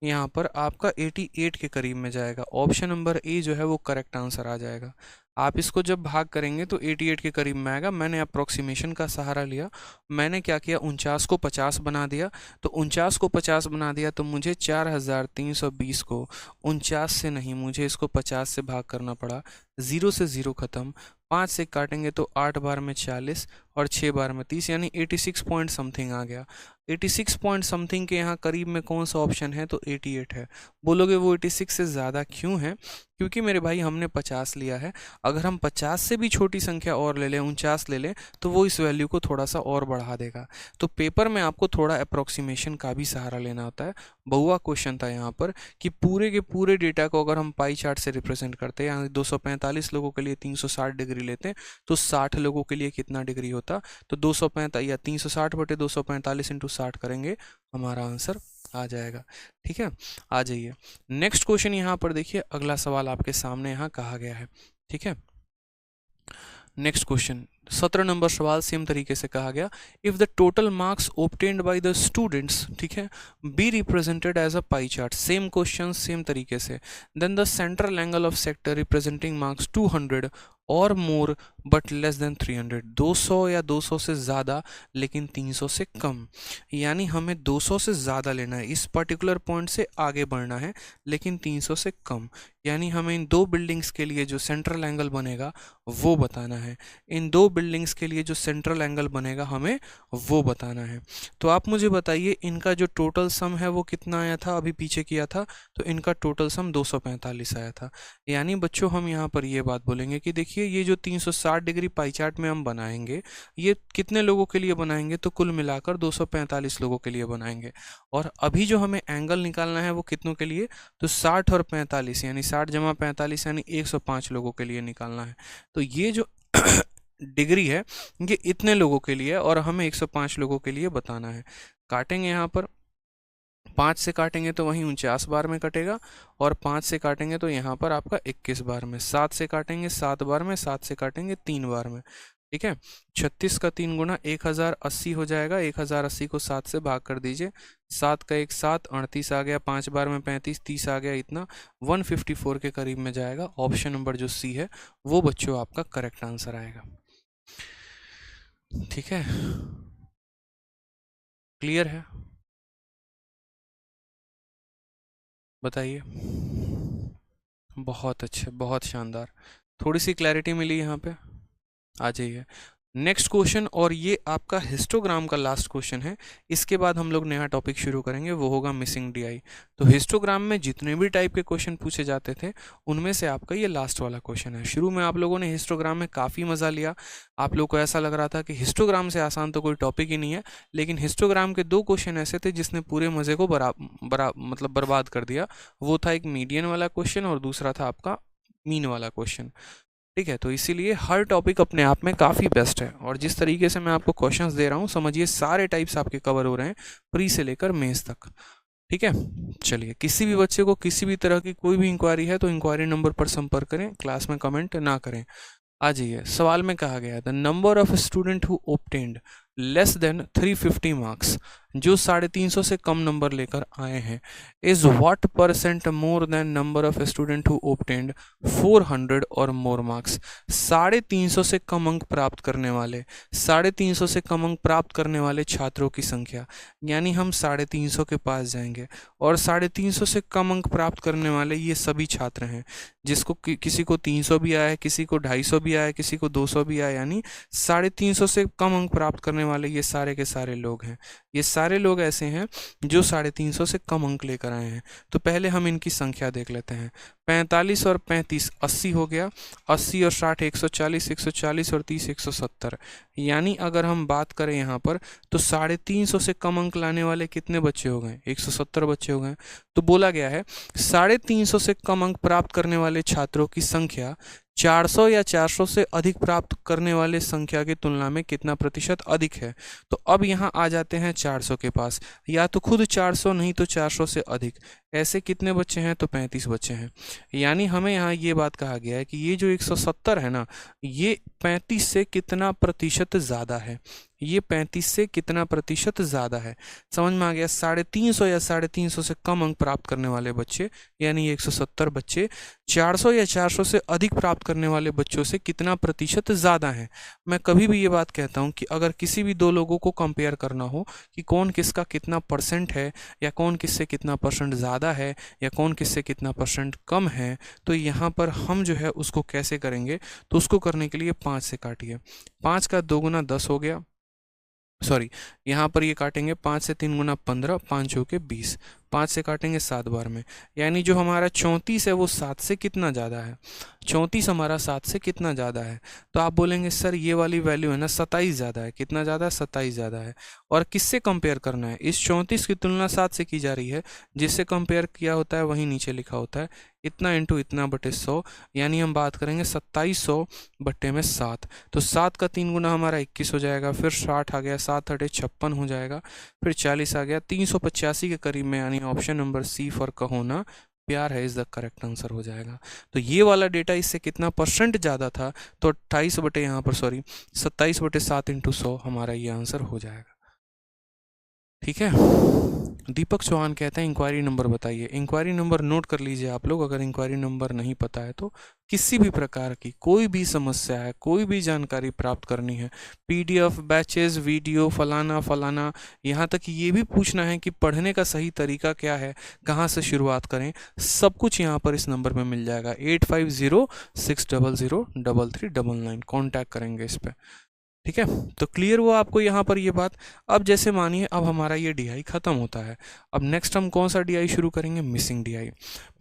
यहाँ पर आपका 88 के करीब में जाएगा। ऑप्शन नंबर ए जो है वो करेक्ट आंसर आ जाएगा। आप इसको जब भाग करेंगे तो 88 के करीब में आएगा। मैंने अप्रोक्सीमेशन का सहारा लिया, मैंने क्या किया, 49 को 50 बना दिया, तो 49 को 50 बना दिया तो मुझे 4320 को 49 से नहीं, मुझे इसको 50 से भाग करना पड़ा। 0 से 0 खत्म, 5 से काटेंगे तो 8 बार में 40 और 6 बार में 30, यानी 86 पॉइंट समथिंग आ गया। 86 पॉइंट समथिंग के यहाँ करीब में कौन सा ऑप्शन है, तो 88 है। बोलोगे वो 86 से ज़्यादा क्यों है? क्योंकि मेरे भाई हमने 50 लिया है, अगर हम 50 से भी छोटी संख्या और ले लें, 49 ले लें, तो वो इस वैल्यू को थोड़ा सा और बढ़ा देगा। तो पेपर में आपको थोड़ा अप्रोक्सीमेशन का भी सहारा लेना होता है। बहुआ क्वेश्चन था यहाँ पर कि पूरे के पूरे डेटा को अगर हम पाई चार्ट से रिप्रेजेंट करते हैं, यहाँ 245 लोगों के लिए 360 डिग्री लेते हैं, तो 60 लोगों के लिए कितना डिग्री होता, तो 245 या 360 बटे 245 इंटू 60 करेंगे, हमारा आंसर आ जाएगा। ठीक है, आ जाइए नेक्स्ट क्वेश्चन यहाँ पर देखिए, अगला सवाल आपके सामने यहाँ कहा गया है। ठीक है, नेक्स्ट क्वेश्चन 17 नंबर सवाल सेम तरीके से कहा गया, if the total marks obtained by the students, ठीक है, be represented as a pie chart, same question same तरीके से, then the central angle of sector representing marks 200 और मोर बट लेस देन 300, 200 या 200 से ज़्यादा लेकिन 300 से कम, यानी हमें 200 से ज़्यादा लेना है, इस पर्टिकुलर पॉइंट से आगे बढ़ना है, लेकिन 300 से कम, यानी हमें इन दो बिल्डिंग्स के लिए जो सेंट्रल एंगल बनेगा वो बताना है। इन दो बिल्डिंग्स के लिए जो सेंट्रल एंगल बनेगा हमें वो बताना है। तो आप मुझे बताइए इनका जो टोटल सम है वो कितना आया था, अभी पीछे किया था, तो इनका टोटल सम 245 आया था। यानी बच्चों हम यहाँ पर ये बात बोलेंगे कि देखिए ये जो 360 डिग्री पाई चार्ट में हम बनाएंगे, ये कितने लोगों के लिए बनाएंगे, तो कुल मिलाकर 245 लोगों के लिए बनाएंगे। और अभी जो हमें एंगल निकालना है वो कितनों के लिए, तो 60 और 45, यानी 60 जमा 45 यानी 105 लोगों के लिए निकालना है। तो ये जो डिग्री है ये इतने लोगों के लिए और हमें 105 लोगों के लिए बताना है। काटेंगे यहाँ पर, 5 से काटेंगे तो वहीं 49 बार में कटेगा, और 5 से काटेंगे तो यहाँ पर आपका 21 बार में, 7 से काटेंगे 7 बार में, 7 से काटेंगे 3 बार में। ठीक है, 36 का 3 गुना 1080 हो जाएगा, 1080 को 7 से भाग कर दीजिए, 7 का 1 7, 38 आ गया, 5 बार में 35, 30 आ गया, इतना 154 के करीब में जाएगा। ऑप्शन नंबर जो सी है वो बच्चों आपका करेक्ट आंसर आएगा। ठीक है, क्लियर है, बताइए। बहुत अच्छे, बहुत शानदार, थोड़ी सी क्लैरिटी मिली यहाँ पे, आ जाइए नेक्स्ट क्वेश्चन। और ये आपका हिस्टोग्राम का लास्ट क्वेश्चन है, इसके बाद हम लोग नया टॉपिक शुरू करेंगे, वो होगा मिसिंग डीआई। तो हिस्टोग्राम में जितने भी टाइप के क्वेश्चन पूछे जाते थे उनमें से आपका ये लास्ट वाला क्वेश्चन है। शुरू में आप लोगों ने हिस्टोग्राम में काफ़ी मज़ा लिया, आप लोग को ऐसा लग रहा था कि हिस्टोग्राम से आसान तो कोई टॉपिक ही नहीं है, लेकिन हिस्टोग्राम के 2 क्वेश्चन ऐसे थे जिसने पूरे मज़े को मतलब बर्बाद कर दिया। वो था एक मीडियन वाला क्वेश्चन और दूसरा था आपका मीन वाला क्वेश्चन। ठीक है, तो इसीलिए हर टॉपिक अपने आप में काफ़ी बेस्ट है, और जिस तरीके से मैं आपको क्वेश्चंस दे रहा हूँ समझिए सारे टाइप्स आपके कवर हो रहे हैं, प्री से लेकर मेंस तक। ठीक है, चलिए किसी भी बच्चे को किसी भी तरह की कोई भी इंक्वायरी है तो इंक्वायरी नंबर पर संपर्क करें, क्लास में कमेंट ना करें। आ जाइए, सवाल में कहा गया the number of student who obtained less than 350 marks, जो 350 से कम नंबर लेकर आए हैं, is what percent more than number of student who obtained 400 और मोर मार्क्स। 350 से कम अंक प्राप्त करने वाले, 350 से कम अंक प्राप्त करने वाले छात्रों की संख्या, यानी हम 350 के पास जाएंगे और 350 से कम अंक प्राप्त करने वाले ये सभी छात्र हैं, जिसको किसी को 300 भी आया है, किसी को 250 भी आया है, किसी को 200 भी आया, यानी 350 से कम अंक प्राप्त करने वाले ये सारे के सारे लोग हैं। ये सारे लोग ऐसे हैं जो 350 से कम अंक लेकर आए हैं। तो पहले हम इनकी संख्या देख लेते हैं। 45 और 35 80 हो गया, 80 और 60 140, 140 और 30 170, यानी अगर हम बात करें यहाँ पर तो 350 से कम अंक लाने वाले कितने बच्चे हो गए, 170 बच्चे हो गए। तो बोला गया है 350 से कम अंक प्राप्त करने वाले छात्रों की संख्या 400 या 400 से अधिक प्राप्त करने वाले संख्या की तुलना में कितना प्रतिशत अधिक है। तो अब यहाँ आ जाते हैं 400 के पास, या तो खुद 400 नहीं तो 400 से अधिक, ऐसे कितने बच्चे हैं, तो 35 बच्चे हैं। यानी हमें यहाँ ये बात कहा गया है कि ये जो 170 है ना, ये 35 से कितना प्रतिशत ज़्यादा है। ये 35 से कितना प्रतिशत ज़्यादा है। समझ में आ गया। 350 या 350 से कम अंक प्राप्त करने वाले बच्चे यानी 170 बच्चे 400 या 400 से अधिक प्राप्त करने वाले बच्चों से कितना प्रतिशत ज़्यादा है। मैं कभी भी ये बात कहता हूँ कि अगर किसी भी दो लोगों को कंपेयर करना हो कि कौन किसका कितना परसेंट है या कौन किससे कितना परसेंट ज़्यादा है या कौन किससे कितना परसेंट कम है, तो यहाँ पर हम जो है उसको कैसे करेंगे, तो उसको करने के लिए 5 से काटिए। 5 का 2 गुना 10 हो गया, सॉरी यहाँ पर ये काटेंगे 5 से 3 गुना 15, 5 हो के 20, 5 से काटेंगे 7 बार में, यानी जो हमारा 34 है वो 7 से कितना ज़्यादा है। 34 हमारा 7 से कितना ज़्यादा है, तो आप बोलेंगे सर ये वाली वैल्यू है ना 27 ज़्यादा है। कितना ज़्यादा है? 27 ज़्यादा है। और किससे कंपेयर करना है? इस 34 की तुलना 7 से की जा रही है, जिससे कंपेयर किया होता है वहीं नीचे लिखा होता है इतना इंटू इतना बटे 100, यानी हम बात करेंगे 2700 बटे में 7। तो 7 का 3 गुना हमारा 21 हो जाएगा, फिर 60 आ गया, 7 अटे 56 हो जाएगा, फिर 40 आ गया, 385 के करीब में, यानी ऑप्शन नंबर सी फॉर कहोना प्यार है इज द करेक्ट आंसर हो जाएगा। तो ये वाला डेटा इससे कितना परसेंट ज़्यादा था, तो 28 बटे यहाँ पर 27 बटे 7 इंटू 100 हमारा ये आंसर हो जाएगा। ठीक है। दीपक चौहान कहते हैं इंक्वायरी नंबर बताइए। इंक्वायरी नंबर नोट कर लीजिए आप लोग, अगर इंक्वायरी नंबर नहीं पता है तो किसी भी प्रकार की कोई भी समस्या है, कोई भी जानकारी प्राप्त करनी है, पीडीएफ, बैचेस, वीडियो, फलाना फलाना, यहाँ तक कि ये भी पूछना है कि पढ़ने का सही तरीका क्या है, कहाँ से शुरुआत करें, सब कुछ यहाँ पर इस नंबर में मिल जाएगा। 8506003399 कॉन्टैक्ट करेंगे इस पर। ठीक है, तो क्लियर हुआ आपको यहाँ पर ये बात। अब जैसे मानिए अब हमारा ये डीआई ख़त्म होता है, अब नेक्स्ट हम कौन सा डीआई शुरू करेंगे? Missing DI.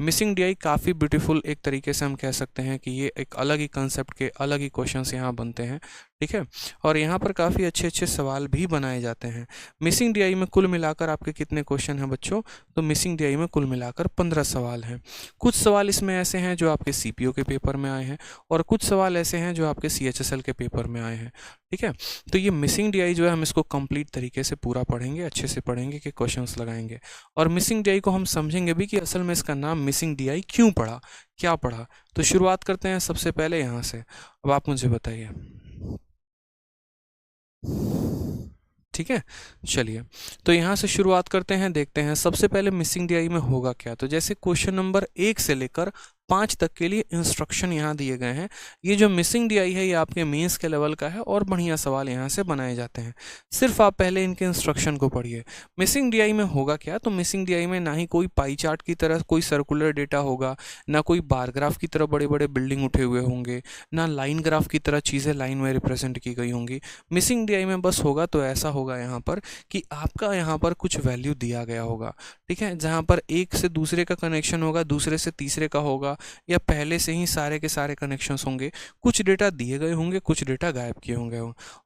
मिसिंग डीआई काफ़ी ब्यूटीफुल, एक तरीके से हम कह सकते हैं कि ये एक अलग ही कंसेप्ट के अलग ही क्वेश्चंस यहाँ बनते हैं। ठीक है, और यहाँ पर काफ़ी अच्छे अच्छे सवाल भी बनाए जाते हैं। मिसिंग डीआई में कुल मिलाकर आपके कितने क्वेश्चन हैं बच्चों? तो मिसिंग डीआई में कुल मिलाकर 15 सवाल हैं। कुछ सवाल इसमें ऐसे हैं जो आपके सीपीओ के पेपर में आए हैं, और कुछ सवाल ऐसे हैं जो आपके सीएचएसएल के पेपर में आए हैं। ठीक है, तो ये मिसिंग डीआई जो है हम इसको कंप्लीट तरीके से पूरा पढ़ेंगे, अच्छे से पढ़ेंगे कि क्वेश्चंस लगाएंगे, और मिसिंग डीआई को हम समझेंगे भी कि असल में इसका नाम मिसिंग डीआई क्यों पड़ा, क्या पढ़ा। तो शुरुआत करते हैं सबसे पहले यहाँ से। अब आप मुझे बताइए। ठीक है, चलिए तो यहाँ से शुरुआत करते हैं, देखते हैं सबसे पहले मिसिंग डीआई में होगा क्या। तो जैसे क्वेश्चन नंबर 1 से लेकर 5 तक के लिए इंस्ट्रक्शन यहाँ दिए गए हैं। ये जो मिसिंग डीआई है ये आपके मेंस के लेवल का है और बढ़िया सवाल यहाँ से बनाए जाते हैं। सिर्फ आप पहले इनके इंस्ट्रक्शन को पढ़िए। मिसिंग डीआई में होगा क्या? तो मिसिंग डीआई में ना ही कोई पाई चार्ट की तरह कोई सर्कुलर डेटा होगा, ना कोई बार ग्राफ की तरह बड़े बड़े बिल्डिंग उठे हुए होंगे, ना लाइन ग्राफ की तरह चीज़ें लाइन में रिप्रेजेंट की गई होंगी। मिसिंग डीआई में बस होगा तो ऐसा होगा यहाँ पर कि आपका यहाँ पर कुछ वैल्यू दिया गया होगा। ठीक है, जहाँ पर एक से दूसरे का कनेक्शन होगा, दूसरे से तीसरे का होगा, या पहले से ही सारे के सारे कनेक्शंस होंगे। कुछ डेटा दिए गए होंगे, कुछ डेटा गायब किए होंगे,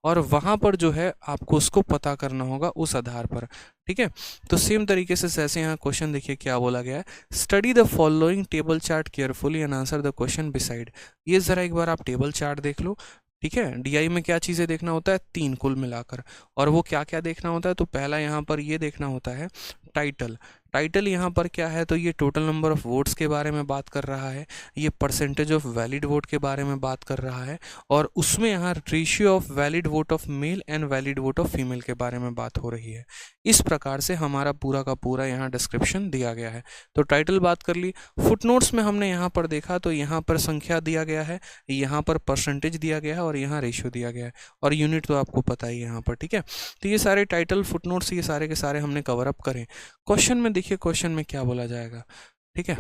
और वहाँ पर जो है आपको उसको पता करना होगा उस आधार पर। ठीक है, तो सेम तरीके से जैसे यहाँ क्वेश्चन देखिए क्या बोला गया है, study the following table chart carefully and answer the question beside. ये ज़रा एक बार आप टेबल चार्ट देख लो। ठीक है, डीआई में क्या चीज़ें देखना होता है? 3 कुल मिलाकर, और वो क्या क्या देखना होता है? तो पहला यहाँ पर ये देखना होता है टाइटल। टाइटल यहाँ पर क्या है? तो ये टोटल नंबर ऑफ वोट्स के बारे में बात कर रहा है, ये परसेंटेज ऑफ वैलिड वोट के बारे में बात कर रहा है, और उसमें यहाँ ratio of valid vote of male and valid vote of female के बारे में बात हो रही है। इस प्रकार से हमारा पूरा का पूरा यहाँ डिस्क्रिप्शन दिया गया है। तो टाइटल बात कर ली। फुटनोट्स में हमने यहाँ पर देखा तो यहाँ पर संख्या दिया गया है, यहाँ पर परसेंटेज दिया गया है, और यहाँ रेशियो दिया गया है, और यूनिट तो आपको पता ही है यहाँ पर। ठीक है, तो ये सारे टाइटल, फुटनोट्स, ये सारे के सारे हमने कवर अप करें। क्वेश्चन में देखिए क्वेश्चन में क्या बोला जाएगा। ठीक है,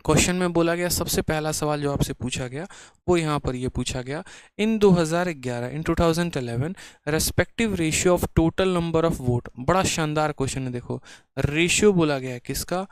क्वेश्चन में बोला गया, सबसे पहला सवाल जो आपसे पूछा गया वो यहाँ पर ये पूछा गया, इन 2011 respective ratio of total number of vote. बड़ा शानदार क्वेश्चन है, देखो रेशियो बोला गया है किसका?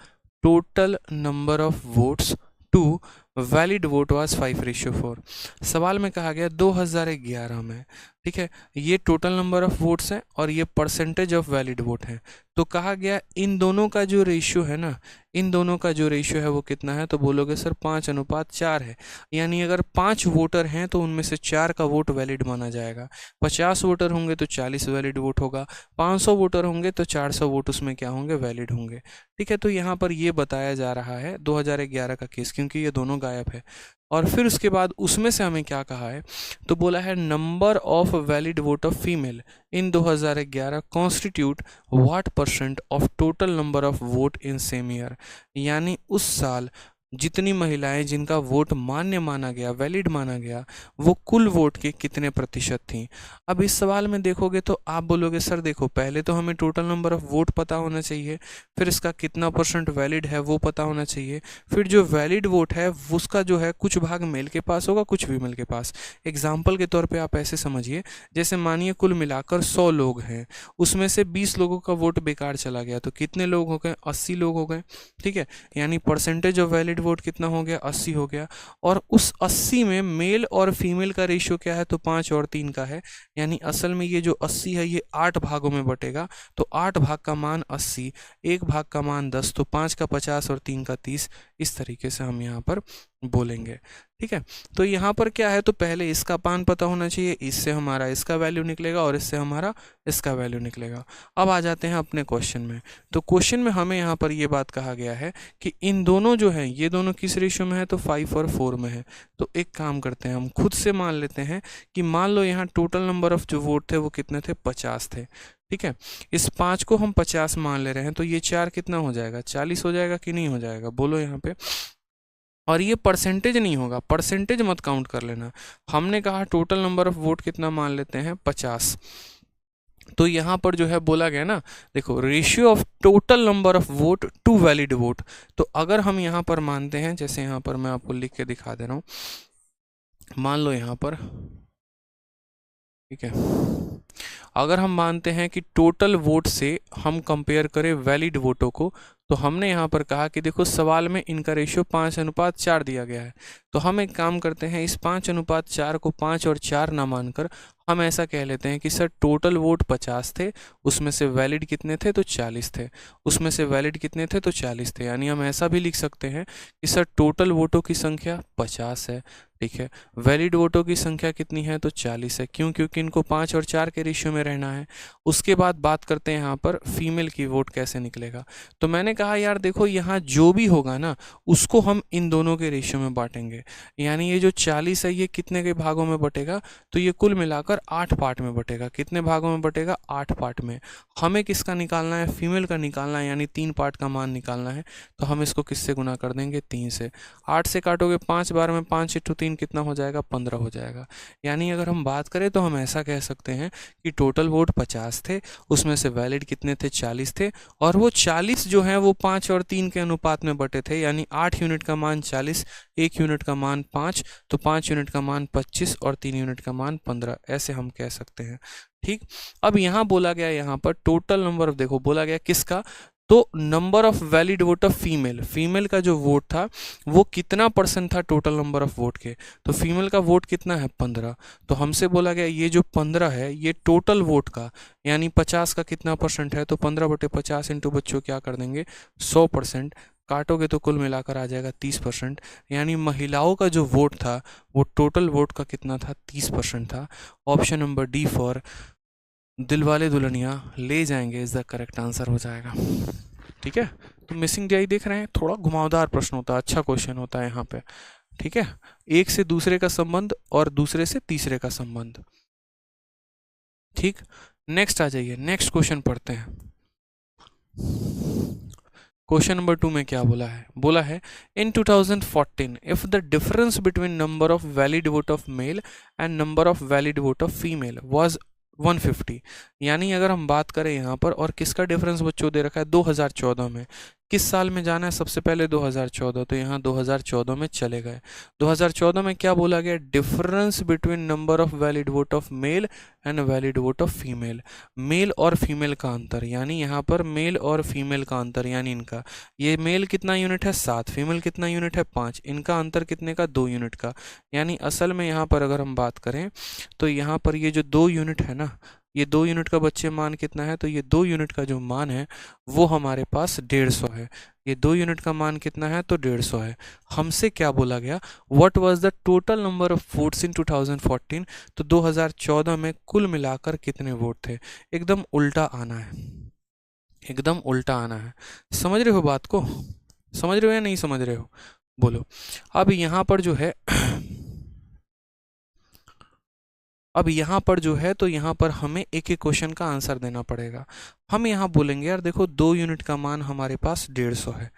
Total number of votes to valid vote was 5:4। सवाल में कहा गया 2011 में, ठीक है, ये टोटल नंबर ऑफ वोट्स हैं और ये परसेंटेज ऑफ वैलिड वोट है। तो कहा गया इन दोनों का जो रेशियो है ना, इन दोनों का जो रेशियो है वो कितना है? तो बोलोगे सर 5:4 है, यानी अगर 5 वोटर हैं तो उनमें से 4 का वोट वैलिड माना जाएगा। 50 वोटर होंगे तो 40 वैलिड वोट होगा, 500 वोटर होंगे तो 400 वोट उसमें क्या होंगे? वैलिड होंगे। ठीक है, तो यहाँ पर ये बताया जा रहा है 2011 का केस, क्योंकि ये दोनों गायब है। और फिर उसके बाद उसमें से हमें क्या कहा है, तो बोला है number of valid vote of female in 2011 constitute what percent of total number of vote in same year. यानी उस साल जितनी महिलाएं जिनका वोट मान्य माना गया, वैलिड माना गया, वो कुल वोट के कितने प्रतिशत थीं। अब इस सवाल में देखोगे तो आप बोलोगे सर देखो पहले तो हमें टोटल नंबर ऑफ वोट पता होना चाहिए, फिर इसका कितना परसेंट वैलिड है वो पता होना चाहिए, फिर जो वैलिड वोट है उसका जो है कुछ भाग मेल के पास होगा, कुछ फीमेल के पास। एग्जाम्पल के तौर पर आप ऐसे समझिए, जैसे मानिए कुल मिलाकर 100 लोग हैं, उसमें से 20 लोगों का वोट बेकार चला गया, तो कितने लोग हो गए, 80 लोग हो गए। ठीक है, यानी परसेंटेज ऑफ वैलिड वोट कितना हो गया, 80 हो गया। और उस 80 में मेल और फीमेल का रेशियो क्या है, तो 5 और 3 का है। यानी असल में ये जो 80 है ये 8 भागों में बटेगा, तो 8 भाग का मान 80, एक भाग का मान 10, तो 5 का 50 और 3 का 30, इस तरीके से हम यहाँ पर बोलेंगे। ठीक है, तो यहाँ पर क्या है, तो पहले इसका मान पता होना चाहिए, इससे हमारा इसका वैल्यू निकलेगा और इससे हमारा इसका वैल्यू निकलेगा। अब आ जाते हैं अपने क्वेश्चन में। तो क्वेश्चन में हमें यहाँ पर ये बात कहा गया है कि इन दोनों जो है ये दोनों किस रेशियो में है, तो 5 और 4 में है। तो एक काम करते हैं, हम खुद से मान लेते हैं कि मान लो यहाँ टोटल नंबर ऑफ जो वोट थे वो कितने थे, 50 थे। ठीक है, इस 5 को हम 50 मान ले रहे हैं, तो ये 4 कितना हो जाएगा, 40 हो जाएगा कि नहीं हो जाएगा, बोलो यहाँ पे। और ये परसेंटेज नहीं होगा, परसेंटेज मत काउंट कर लेना। हमने कहा टोटल नंबर ऑफ वोट कितना मान लेते हैं, 50। तो यहाँ पर जो है बोला गया ना, देखो ratio of total number of vote to valid vote. तो अगर हम यहाँ पर मानते हैं, जैसे यहाँ पर मैं आपको लिख के दिखा दे रहा हूँ, मान लो यहाँ पर, ठीक है, अगर हम मानते हैं कि टोटल वोट से हम कंपेयर करें वैलिड वोटों को, तो हमने यहाँ पर कहा कि देखो सवाल में इनका रेशियो 5:4 दिया गया है। तो हम एक काम करते हैं, इस 5:4 को 5 और 4 ना मानकर हम ऐसा कह लेते हैं कि सर टोटल वोट 50 थे, उसमें से वैलिड कितने थे, तो 40 थे, उसमें से वैलिड कितने थे, तो 40 थे। यानी हम ऐसा भी लिख सकते हैं कि सर टोटल वोटों की संख्या 50 है। ठीक है, वैलिड वोटों की संख्या कितनी है, तो 40 है। क्यों, क्योंकि इनको 5 और 4 के रेशियो में रहना है। उसके बाद बात करते हैं यहाँ पर फीमेल की वोट कैसे निकलेगा। तो मैंने कहा यार देखो यहाँ जो भी होगा ना उसको हम इन दोनों के रेशियो में बांटेंगे। यानी ये जो 40 है ये कितने के भागों में बटेगा, तो ये कुल मिलाकर 8 पार्ट में बटेगा। कितने भागों में बटेगा, 8 पार्ट में। हमें किसका निकालना है, फीमेल का निकालना है, यानी 3 पार्ट का मान निकालना है। तो हम इसको किससे गुना कर देंगे, 3 से। 8 से काटोगे 5 बार में, 5 × 3 कितना हो जाएगा, 15 हो जाएगा। यानी अगर हम बात करें तो हम ऐसा कह सकते हैं कि टोटल वोट 50 थे, उसमें से वैलिड कितने थे, 40 थे, और वो 40 जो हैं वो 5 और 3 के अनुपात में बटे थे। यानी 8 यूनिट का मान 40, 1 यूनिट का मान 5, तो 5 यूनिट का मान 25 और 3 यूनिट का मान 15, ऐसे हम कह सकते हैं। ठीक, अब यहाँ बोला गया, यहाँ पर टोटल नंबर ऑफ, देखो बोला गया किसका, तो number of valid vote of female, female का जो वोट था वो कितना परसेंट था टोटल नंबर ऑफ वोट के। तो फीमेल का वोट कितना है, 15। तो हमसे बोला गया ये जो 15 है ये टोटल वोट का, यानी 50 का कितना परसेंट है, तो 15/50 इंटू बच्चों क्या कर देंगे, 100%। काटोगे तो कुल मिलाकर आ जाएगा 30%। यानी महिलाओं का जो वोट था वो टोटल वोट का कितना था, 30% था। Option number D for Dilwale Dulhania ले जाएंगे इज द करेक्ट आंसर हो जाएगा। ठीक है, तो मिसिंग डीआई देख रहे हैं, थोड़ा घुमावदार प्रश्न होता है, अच्छा क्वेश्चन होता है यहाँ पे। ठीक है, एक से दूसरे का संबंध और दूसरे से तीसरे का संबंध। ठीक, नेक्स्ट आ जाइए, नेक्स्ट क्वेश्चन पढ़ते हैं। क्वेश्चन नंबर 2 में क्या बोला है, बोला है इन 2014 if the difference between number of valid vote of male and number of valid vote of female was 150। यानी अगर हम बात करें यहाँ पर, और किसका डिफरेंस बच्चों दे रखा है, 2014 में। किस साल में जाना है, सबसे पहले 2014, तो यहाँ 2014 में चले गए। 2014 में क्या बोला गया, difference between number of valid vote of male and valid vote of female, male और फीमेल का अंतर। यानी यहाँ पर मेल और फीमेल का अंतर, यानी इनका, ये मेल कितना यूनिट है, 7, फीमेल कितना यूनिट है, 5, इनका अंतर कितने का, 2 यूनिट का। यानी असल में यहाँ पर अगर हम बात करें तो यहाँ पर ये जो 2 यूनिट है ना, ये 2 यूनिट का बच्चे मान कितना है, तो ये 2 यूनिट का जो मान है वो हमारे पास 150 है। ये 2 यूनिट का मान कितना है, तो 150 है। हमसे क्या बोला गया, what was the total number of votes in 2014। तो 2014 में कुल मिलाकर कितने वोट थे। एकदम उल्टा आना है, एकदम उल्टा आना है। समझ रहे हो बात को, समझ रहे हो या नहीं समझ रहे हो, बोलो। अब यहाँ पर जो है अब यहाँ पर जो है तो यहाँ पर हमें एक एक क्वेश्चन का आंसर देना पड़ेगा। हम यहाँ बोलेंगे यार देखो 2 यूनिट का मान हमारे पास 150 है,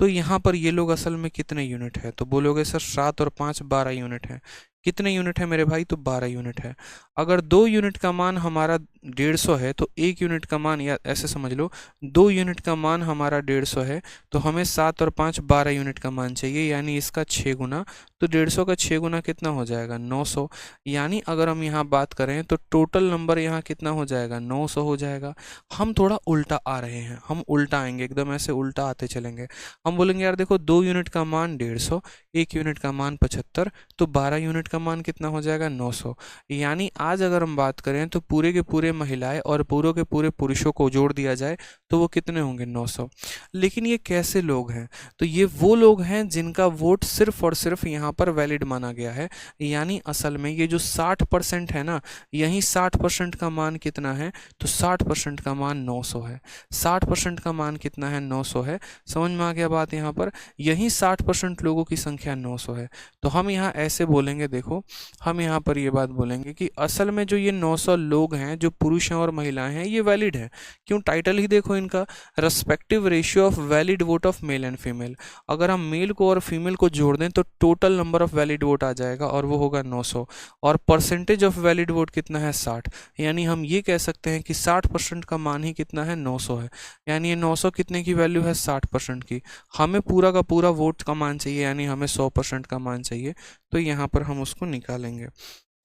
तो यहाँ पर ये लोग असल में कितने यूनिट है, तो बोलोगे सर 7 और 5 12 यूनिट है। कितने यूनिट है मेरे भाई, तो 12 यूनिट है। अगर 2 यूनिट का मान हमारा 150 है तो 1 यूनिट का मान, या ऐसे समझ लो 2 यूनिट का मान हमारा 150 है तो हमें 7 और 5 12 यूनिट का मान चाहिए, यानी इसका 6 गुना। तो 150 का 6 गुना कितना हो जाएगा, 900। यानी अगर हम यहाँ बात करें तो टोटल नंबर यहाँ कितना हो जाएगा, 900 हो जाएगा। हम थोड़ा उल्टा आ रहे हैं, हम उल्टा आएंगे, एकदम ऐसे उल्टा आते चलेंगे। हम बोलेंगे यार देखो 2 यूनिट का मान 150, 1 यूनिट का मान 75, तो 12 यूनिट का मान कितना हो जाएगा, 900। यानी आज अगर हम बात करें तो पूरे के पूरे महिलाएं और पूरे के पूरे पुरुषों को जोड़ दिया जाए तो वो कितने होंगे, 900। लेकिन ये कैसे लोग हैं, तो ये वो लोग हैं जिनका वोट सिर्फ और सिर्फ यहाँ पर वैलिड माना गया है। यानी असल में ये जो 60% है ना, यही 60% का मान कितना है, तो 60% का मान 900 है। 60% का मान कितना है, 900 है। समझ में आ गया बात यहाँ पर, यही 60% लोगों की संख्या 900 है। तो हम यहाँ ऐसे बोलेंगे, देखो हम यहाँ पर ये बात बोलेंगे कि असल में जो ये 900 लोग हैं, जो पुरुष हैं और महिलाएं हैं, ये वैलिड है। क्यों, टाइटल ही देखो इनका, respective ratio of valid vote of male and female. अगर हम मेल को और फीमेल को जोड़ दें तो total number of valid vote आ जाएगा और वो होगा 900। और परसेंटेज ऑफ वैलिड वोट कितना है, 60। यानी हम ये कह सकते हैं कि 60% का मान ही कितना है, 900 है। यानी ये 900 कितने की वैल्यू है, 60% की। हमें पूरा का पूरा वोट का मान चाहिए, यानी हमें 100% का मान चाहिए। तो यहाँ पर हम उसको निकालेंगे,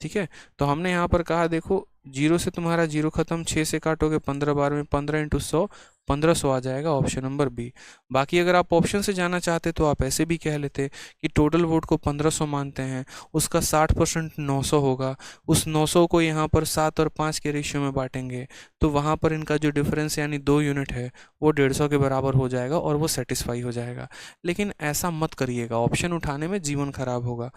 ठीक है। तो हमने यहाँ पर कहा देखो 0 से तुम्हारा 0 खत्म, 6 से काटोगे 15 बार में 15 × 100, 1500 आ जाएगा, ऑप्शन नंबर बी। बाकी अगर आप ऑप्शन से जाना चाहते तो आप ऐसे भी कह लेते कि टोटल वोट को 1500 मानते हैं, उसका 60% 900 होगा, उस 900 को यहाँ पर 7 और 5 के रेशियो में बांटेंगे तो वहाँ पर इनका जो डिफरेंस यानी 2 यूनिट है वो 150 के बराबर हो जाएगा और वो सेटिस्फाई हो जाएगा। लेकिन ऐसा मत करिएगा, ऑप्शन उठाने में जीवन खराब होगा,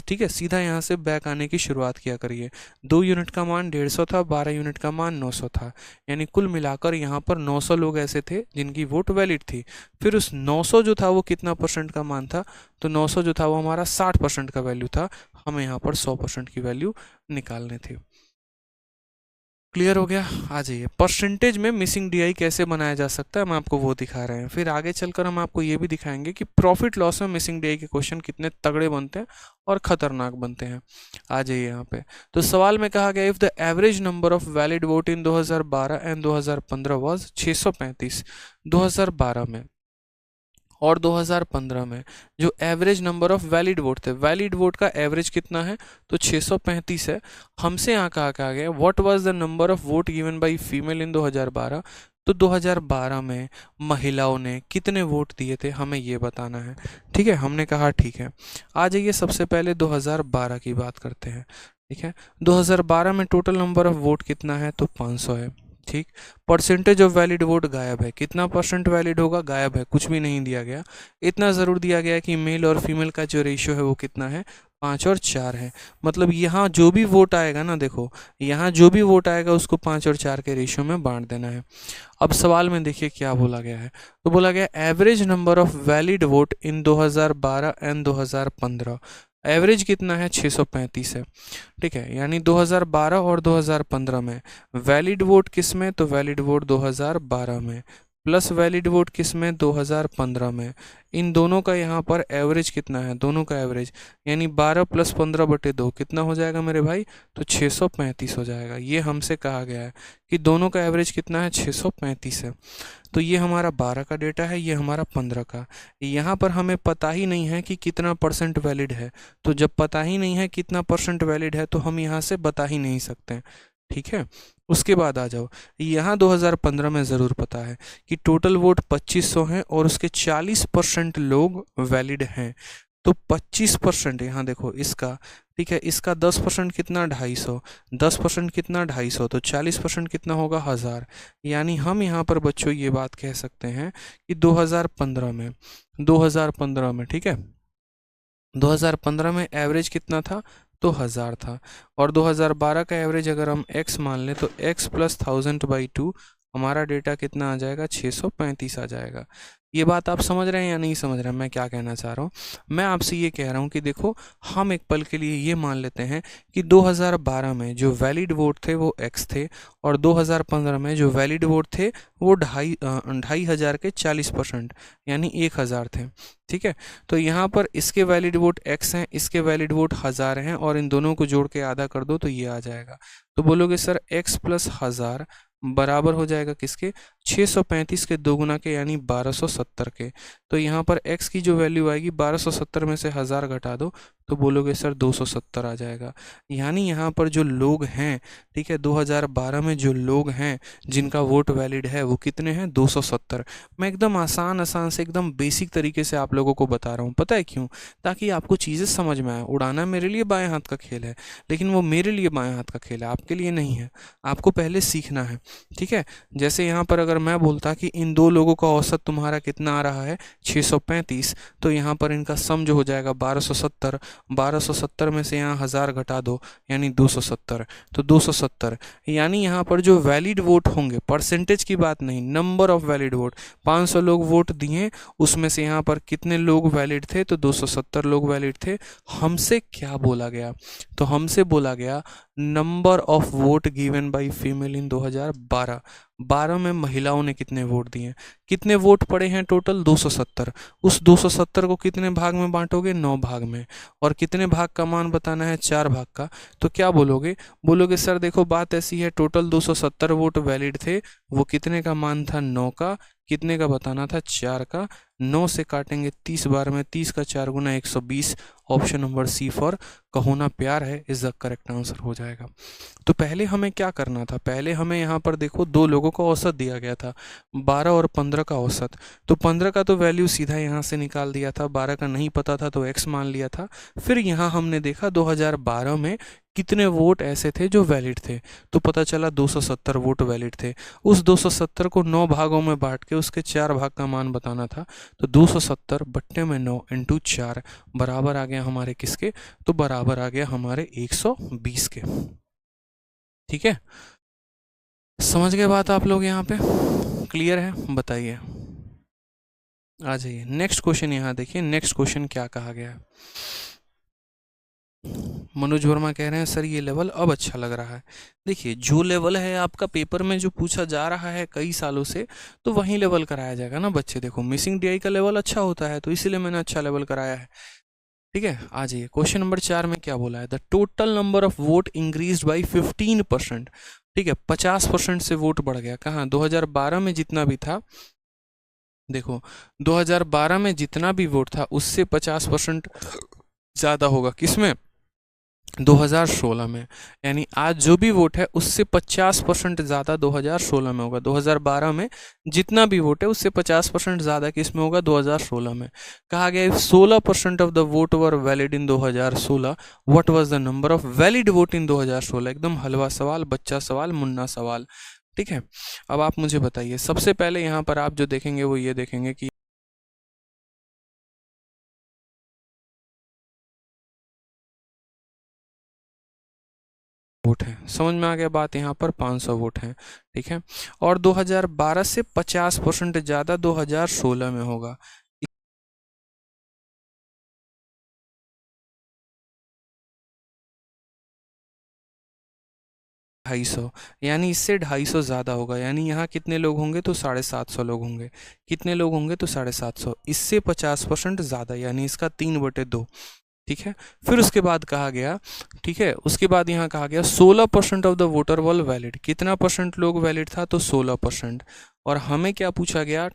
ठीक है। सीधा यहाँ से बैक आने की शुरुआत किया करिए। 2 यूनिट का मान 150 था, 12 यूनिट का मान 900 था, यानी कुल मिलाकर यहाँ पर 900 लोग ऐसे थे जिनकी वोट वैलिड थी। फिर उस 900 जो था वो कितना परसेंट का मान था, तो 900 जो था वो हमारा 60% का वैल्यू था। हमें यहाँ पर 100% की वैल्यू निकालनी थी। क्लियर हो गया। आ जाइए, परसेंटेज में मिसिंग डीआई कैसे बनाया जा सकता है, हम आपको वो दिखा रहे हैं। फिर आगे चलकर हम आपको ये भी दिखाएंगे कि प्रॉफिट लॉस में मिसिंग डीआई के क्वेश्चन कितने तगड़े बनते हैं और खतरनाक बनते हैं। आ जाइए यहाँ पे। तो सवाल में कहा गया if the average number of valid vote in 2012 and 2015 was 635। 2012 में और 2015 में जो average number of valid vote थे, वैलिड वोट का एवरेज कितना है, तो 635 है। हमसे यहाँ कहा गया what was the number of vote given by female इन 2012। तो 2012 में महिलाओं ने कितने वोट दिए थे, हमें ये बताना है, ठीक है। हमने कहा ठीक है, आ जाइए सबसे पहले 2012 की बात करते हैं, ठीक है। 2012 में टोटल नंबर ऑफ वोट कितना है, तो 500 है, ठीक। परसेंटेज ऑफ वैलिड वोट गायब है, कितना परसेंट वैलिड होगा, गायब है, कुछ भी नहीं दिया गया। इतना ज़रूर दिया गया कि मेल और फीमेल का जो रेशियो है वो कितना है, 5 और 4 है। मतलब यहाँ जो भी वोट आएगा ना, देखो यहाँ जो भी वोट आएगा उसको 5 और 4 के रेशियो में बांट देना है। अब सवाल में देखिए क्या बोला गया है, तो बोला गया average number of valid vote in 2012 and 2015। Average कितना है, 635 है, ठीक है। यानी 2012 और 2015 में वैलिड वोट किस में, तो वैलिड वोट 2012 में प्लस वैलिड वोट किस में, 2015 में। इन दोनों का यहाँ पर एवरेज कितना है, दोनों का एवरेज यानी 12 + 15/2 कितना हो जाएगा मेरे भाई, तो 635 हो जाएगा। ये हमसे कहा गया है कि दोनों का एवरेज कितना है, 635 है। तो ये हमारा 12 का डेटा है, ये हमारा 15 का। यहाँ पर हमें पता ही नहीं है कि कितना परसेंट वैलिड है, तो जब पता ही नहीं है कितना परसेंट वैलिड है तो हम यहाँ से बता ही नहीं सकते, ठीक है। उसके बाद आ जाओ, यहाँ 2015 में ज़रूर पता है कि टोटल वोट 2500 हैं और उसके 40% लोग वैलिड हैं। तो 25% यहाँ देखो इसका, ठीक है, इसका 10% कितना, 250, 10% कितना, 250, तो 40% कितना होगा, 1000। यानी हम यहाँ पर बच्चों ये बात कह सकते हैं कि 2015 में, ठीक है, 2015 में एवरेज कितना था, तो 1000 था। और 2012 का एवरेज अगर हम x मान लें तो x + 1000/2 हमारा डेटा कितना आ जाएगा, 635 आ जाएगा। ये बात आप समझ रहे हैं या नहीं समझ रहे हैं मैं क्या कहना चाह रहा हूँ? मैं आपसे ये कह रहा हूँ कि देखो, हम एक पल के लिए ये मान लेते हैं कि 2012 में जो वैलिड वोट थे वो x थे, और 2015 में जो वैलिड वोट थे वो 2,500 के 40%, यानी 1,000 थे। ठीक है, तो यहाँ पर इसके वैलिड वोट x हैं, इसके वैलिड वोट 1,000 हैं, और इन दोनों को जोड़ के आधा कर दो तो ये आ जाएगा। तो बोलोगे सर x प्लस 1,000 बराबर हो जाएगा किसके? 635 के दोगुना के, यानी 1270 के। तो यहाँ पर x की जो वैल्यू आएगी 1270 में से 1,000 घटा दो तो बोलोगे सर 270 आ जाएगा। यानी यहाँ पर जो लोग हैं, ठीक है, 2012 में जो लोग हैं जिनका वोट वैलिड है वो कितने हैं? 270। मैं एकदम आसान से एकदम बेसिक तरीके से आप लोगों को बता रहा हूँ। पता है क्यों? ताकि आपको चीज़ें समझ में आए। उड़ाना मेरे लिए बाएं हाथ का खेल है, लेकिन वो मेरे लिए बाएं हाथ का खेल है, आपके लिए नहीं है। आपको पहले सीखना है। ठीक है, जैसे यहाँ पर अगर मैं बोलता कि इन दो लोगों का औसत तुम्हारा कितना आ रहा है? 635, तो यहाँ पर इनका सम जो हो जाएगा 1270। 1270 में से यहाँ 1,000 घटा दो, यानी 270। तो 270 यानी यहाँ पर जो वैलिड वोट होंगे, परसेंटेज की बात नहीं, नंबर ऑफ वैलिड वोट, 500 लोग वोट दिए, उसमें से यहाँ पर कितने लोग वैलिड थे? तो 270 लोग वैलिड थे। हमसे क्या बोला गया? तो हमसे बोला गया number of vote given by female इन 2012। 12 में महिलाओं ने कितने वोट दिए? कितने वोट पड़े हैं टोटल? 270। उस 270 को कितने भाग में बांटोगे? 9 भाग में। और कितने भाग का मान बताना है? 4 भाग का। तो क्या बोलोगे? बोलोगे सर देखो बात ऐसी है, टोटल 270 वोट वैलिड थे, वो कितने का मान था? 9 का। कितने का बताना था? 4 का। 9 से काटेंगे 30 बार में, 30 का 4 गुना 120। ऑप्शन नंबर सी फॉर कहो ना प्यार है इज द करेक्ट आंसर हो जाएगा। तो पहले हमें क्या करना था? पहले हमें यहाँ पर देखो दो लोगों का औसत दिया गया था, 12 और 15 का औसत। तो 15 का तो वैल्यू सीधा यहाँ से निकाल दिया था, 12 का नहीं पता था तो x मान लिया था। फिर यहाँ हमने देखा 2012 में कितने वोट ऐसे थे जो वैलिड थे, तो पता चला 270 वोट वैलिड थे। उस 270 को 9 भागों में बांट के उसके 4 भाग का मान बताना था। तो 270 बट्टे में 9 इंटू 4 बराबर आ गया हमारे किसके? तो बराबर आ गया हमारे 120 के। ठीक है, समझ गए बात आप लोग? यहाँ पे क्लियर है? बताइए, आ जाइए नेक्स्ट क्वेश्चन। यहाँ देखिए नेक्स्ट क्वेश्चन क्या कहा गया है। मनोज वर्मा कह रहे हैं सर ये लेवल अब अच्छा लग रहा है। देखिए जो लेवल है आपका पेपर में जो पूछा जा रहा है कई सालों से, तो वही लेवल कराया जाएगा ना बच्चे। देखो मिसिंग डीआई का लेवल अच्छा होता है, तो इसीलिए मैंने अच्छा लेवल कराया है। ठीक है, आ जाइए क्वेश्चन नंबर 4 में क्या बोला है? The total number of vote increase by 15%। ठीक है, 50% से वोट बढ़ गया। कहाँ? 2012 में जितना भी था, देखो 2012 में जितना भी वोट था उससे 50% ज़्यादा होगा। किसमें? 2016 में। यानी आज जो भी वोट है उससे 50% ज़्यादा 2016 में होगा। 2012 में जितना भी वोट है उससे 50% ज़्यादा किस में होगा? 2016 में। कहा गया if 16% of the vote were valid in 2016, what was the number of valid vote in 2016? एकदम हलवा सवाल, बच्चा सवाल, मुन्ना सवाल। ठीक है, अब आप मुझे बताइए, सबसे पहले यहाँ पर आप जो देखेंगे वो ये देखेंगे कि वोट हैं। समझ में आ गया बात? यहाँ पर 500 वोट हैं। ठीक है, और 2012 से 50% ज़्यादा 2016 में होगा। 250, यानी इससे 250 ज़्यादा होगा। यानी यहाँ कितने लोग होंगे? तो 750 लोग होंगे। कितने लोग होंगे? तो 750। इससे 50% ज़्यादा, यानी इसका 3/2। ठीक है, फिर उसके बाद कहा गया, ठीक है, उसके बाद यहाँ कहा गया 16% of the voter wall valid. कितना परसेंट लोग वैलिड था? तो 16%। और हमें क्या पूछा गया?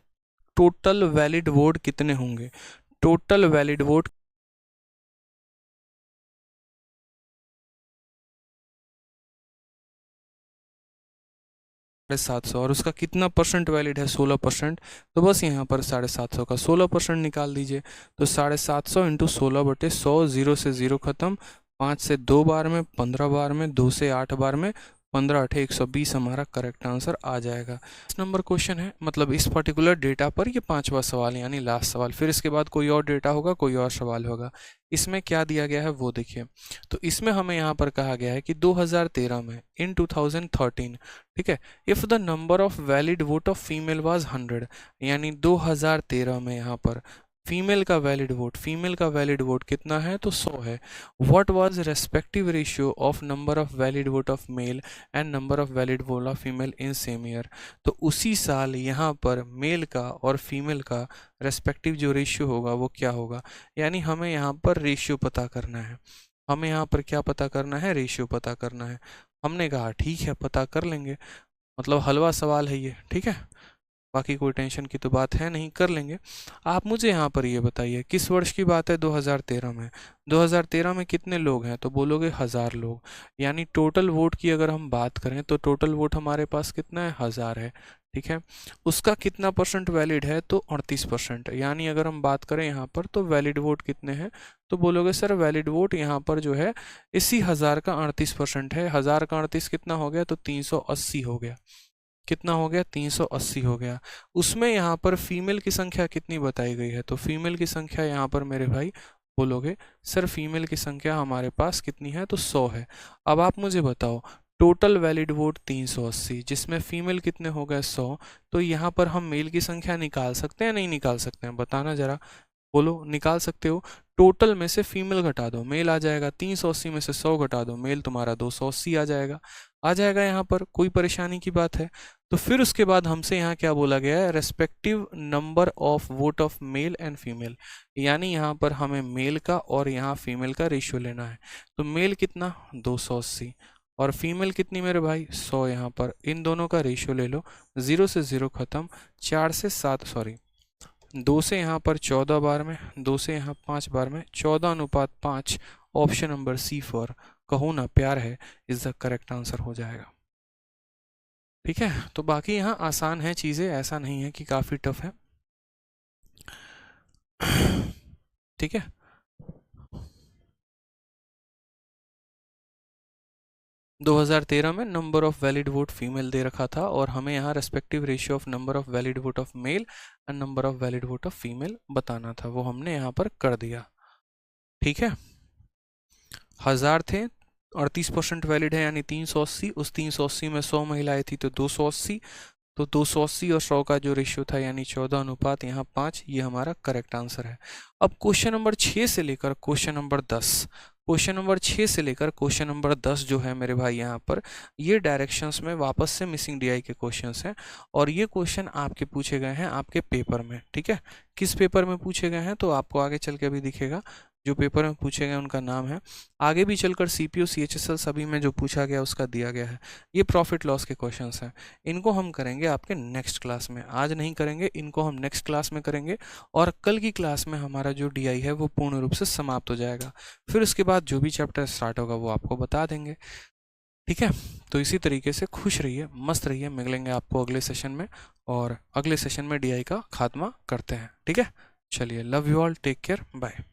टोटल वैलिड वोट कितने होंगे? टोटल वैलिड वोट 750, और उसका कितना परसेंट वैलिड है? 16%। तो बस यहाँ पर 750 का 16% निकाल दीजिए। तो 750 इंटू 16/100, 0 से 0 खत्म, 5 से 2 बार में, 15 बार में, 2 से 8 बार में, 15 8 120 हमारा करेक्ट आंसर आ जाएगा। इस नंबर क्वेश्चन है, मतलब इस पर्टिकुलर डेटा पर ये 5वां सवाल यानी लास्ट सवाल। फिर इसके बाद कोई और डेटा होगा, कोई और सवाल होगा। इसमें क्या दिया गया है वो देखिए। तो इसमें हमें यहाँ पर कहा गया है कि 2013 में, इन 2013, ठीक है, if the number of valid vote of female was 100, यानी 2013 में यहाँ पर फीमेल का वैलिड वोट कितना है तो 100 है। What was respective ratio of number of valid vote of male and number of valid vote of female in same year. तो उसी साल यहाँ पर मेल का और फीमेल का रेस्पेक्टिव जो रेशियो होगा वो क्या होगा, यानी हमें यहाँ पर रेशियो पता करना है। हमें यहाँ पर क्या पता करना है, रेशियो पता करना है। हमने कहा ठीक है पता कर लेंगे, मतलब हलवा सवाल है ये, ठीक है, बाकी कोई टेंशन की तो बात है नहीं, कर लेंगे। आप मुझे यहाँ पर ये बताइए किस वर्ष की बात है, 2013 में। 2013 में कितने लोग हैं तो बोलोगे 1000 लोग, यानी टोटल वोट की अगर हम बात करें तो टोटल वोट हमारे पास कितना है, 1000 है, ठीक है। उसका कितना परसेंट वैलिड है तो 38%, यानी अगर हम बात करें यहाँ पर तो वैलिड वोट कितने हैं तो बोलोगे सर वैलिड वोट यहाँ पर जो है इसी 1000 का 38% है। 1000 का 38 कितना हो गया तो 380 हो गया। कितना हो गया, 380 हो गया। उसमें यहाँ पर फीमेल की संख्या कितनी बताई गई है तो फीमेल की संख्या यहाँ पर मेरे भाई बोलोगे सर फीमेल की संख्या हमारे पास कितनी है तो 100 है। अब आप मुझे बताओ टोटल वैलिड वोट 380 जिसमें फीमेल कितने हो गए 100, तो यहाँ पर हम मेल की संख्या निकाल सकते हैं नहीं निकाल सकते हैं, बताना जरा, बोलो निकाल सकते हो। टोटल में से फीमेल घटा दो, मेल आ जाएगा, 380 में से 100 घटा दो, मेल तुम्हारा 280 आ जाएगा यहाँ पर, कोई परेशानी की बात है। तो फिर उसके बाद हमसे यहाँ क्या बोला गया है, respective number of vote of male and female, यानी यहाँ पर हमें मेल का और यहाँ फीमेल का रेशियो लेना है। तो मेल कितना 280 और फीमेल कितनी मेरे भाई 100, यहाँ पर इन दोनों का रेशियो ले लो, 0 से 0 खत्म, 4 से 7 सॉरी 2 से यहाँ पर 14 बार में, 2 से यहाँ 5 बार में, 14:5। ऑप्शन नंबर सी फॉर कहो ना प्यार है इज द करेक्ट आंसर हो जाएगा। ठीक है, तो बाकी यहाँ आसान है चीज़ें, ऐसा नहीं है कि काफ़ी टफ है। ठीक है, दो 2013 में number of valid vote female दे रखा था और हमें यहाँ respective ratio of number of valid vote of male and number of valid vote of female बताना था, वो हमने यहाँ पर कर दिया। ठीक है, 1000 थे, 38% वैलिड है यानी 380, उस 380 में 100 महिलाएं थी तो 280, तो 280 और 100 का जो रेशियो था यानी 14:5, यहाँ 5, ये हमारा करेक्ट आंसर है। अब क्वेश्चन नंबर 6 से लेकर क्वेश्चन नंबर 10, क्वेश्चन नंबर 6 से लेकर क्वेश्चन नंबर 10 जो है मेरे भाई यहाँ पर ये डायरेक्शंस में वापस से मिसिंग डीआई के क्वेश्चंस हैं और ये क्वेश्चन आपके पूछे गए हैं आपके पेपर में। ठीक है, किस पेपर में पूछे गए हैं तो आपको आगे चल के अभी दिखेगा, जो पेपर में पूछे गए उनका नाम है, आगे भी चलकर सीपीओ सीएचएसएल सभी में जो पूछा गया उसका दिया गया है। ये प्रॉफिट लॉस के क्वेश्चंस हैं, इनको हम करेंगे आपके नेक्स्ट क्लास में, आज नहीं करेंगे, इनको हम नेक्स्ट क्लास में करेंगे और कल की क्लास में हमारा जो डीआई है वो पूर्ण रूप से समाप्त हो जाएगा। फिर उसके बाद जो भी चैप्टर स्टार्ट होगा वो आपको बता देंगे। ठीक है, तो इसी तरीके से खुश रहिए, मस्त रहिए, मिलेंगे आपको अगले सेशन में और अगले सेशन में डीआई का खात्मा करते हैं। ठीक है, चलिए, love you all, take care, bye.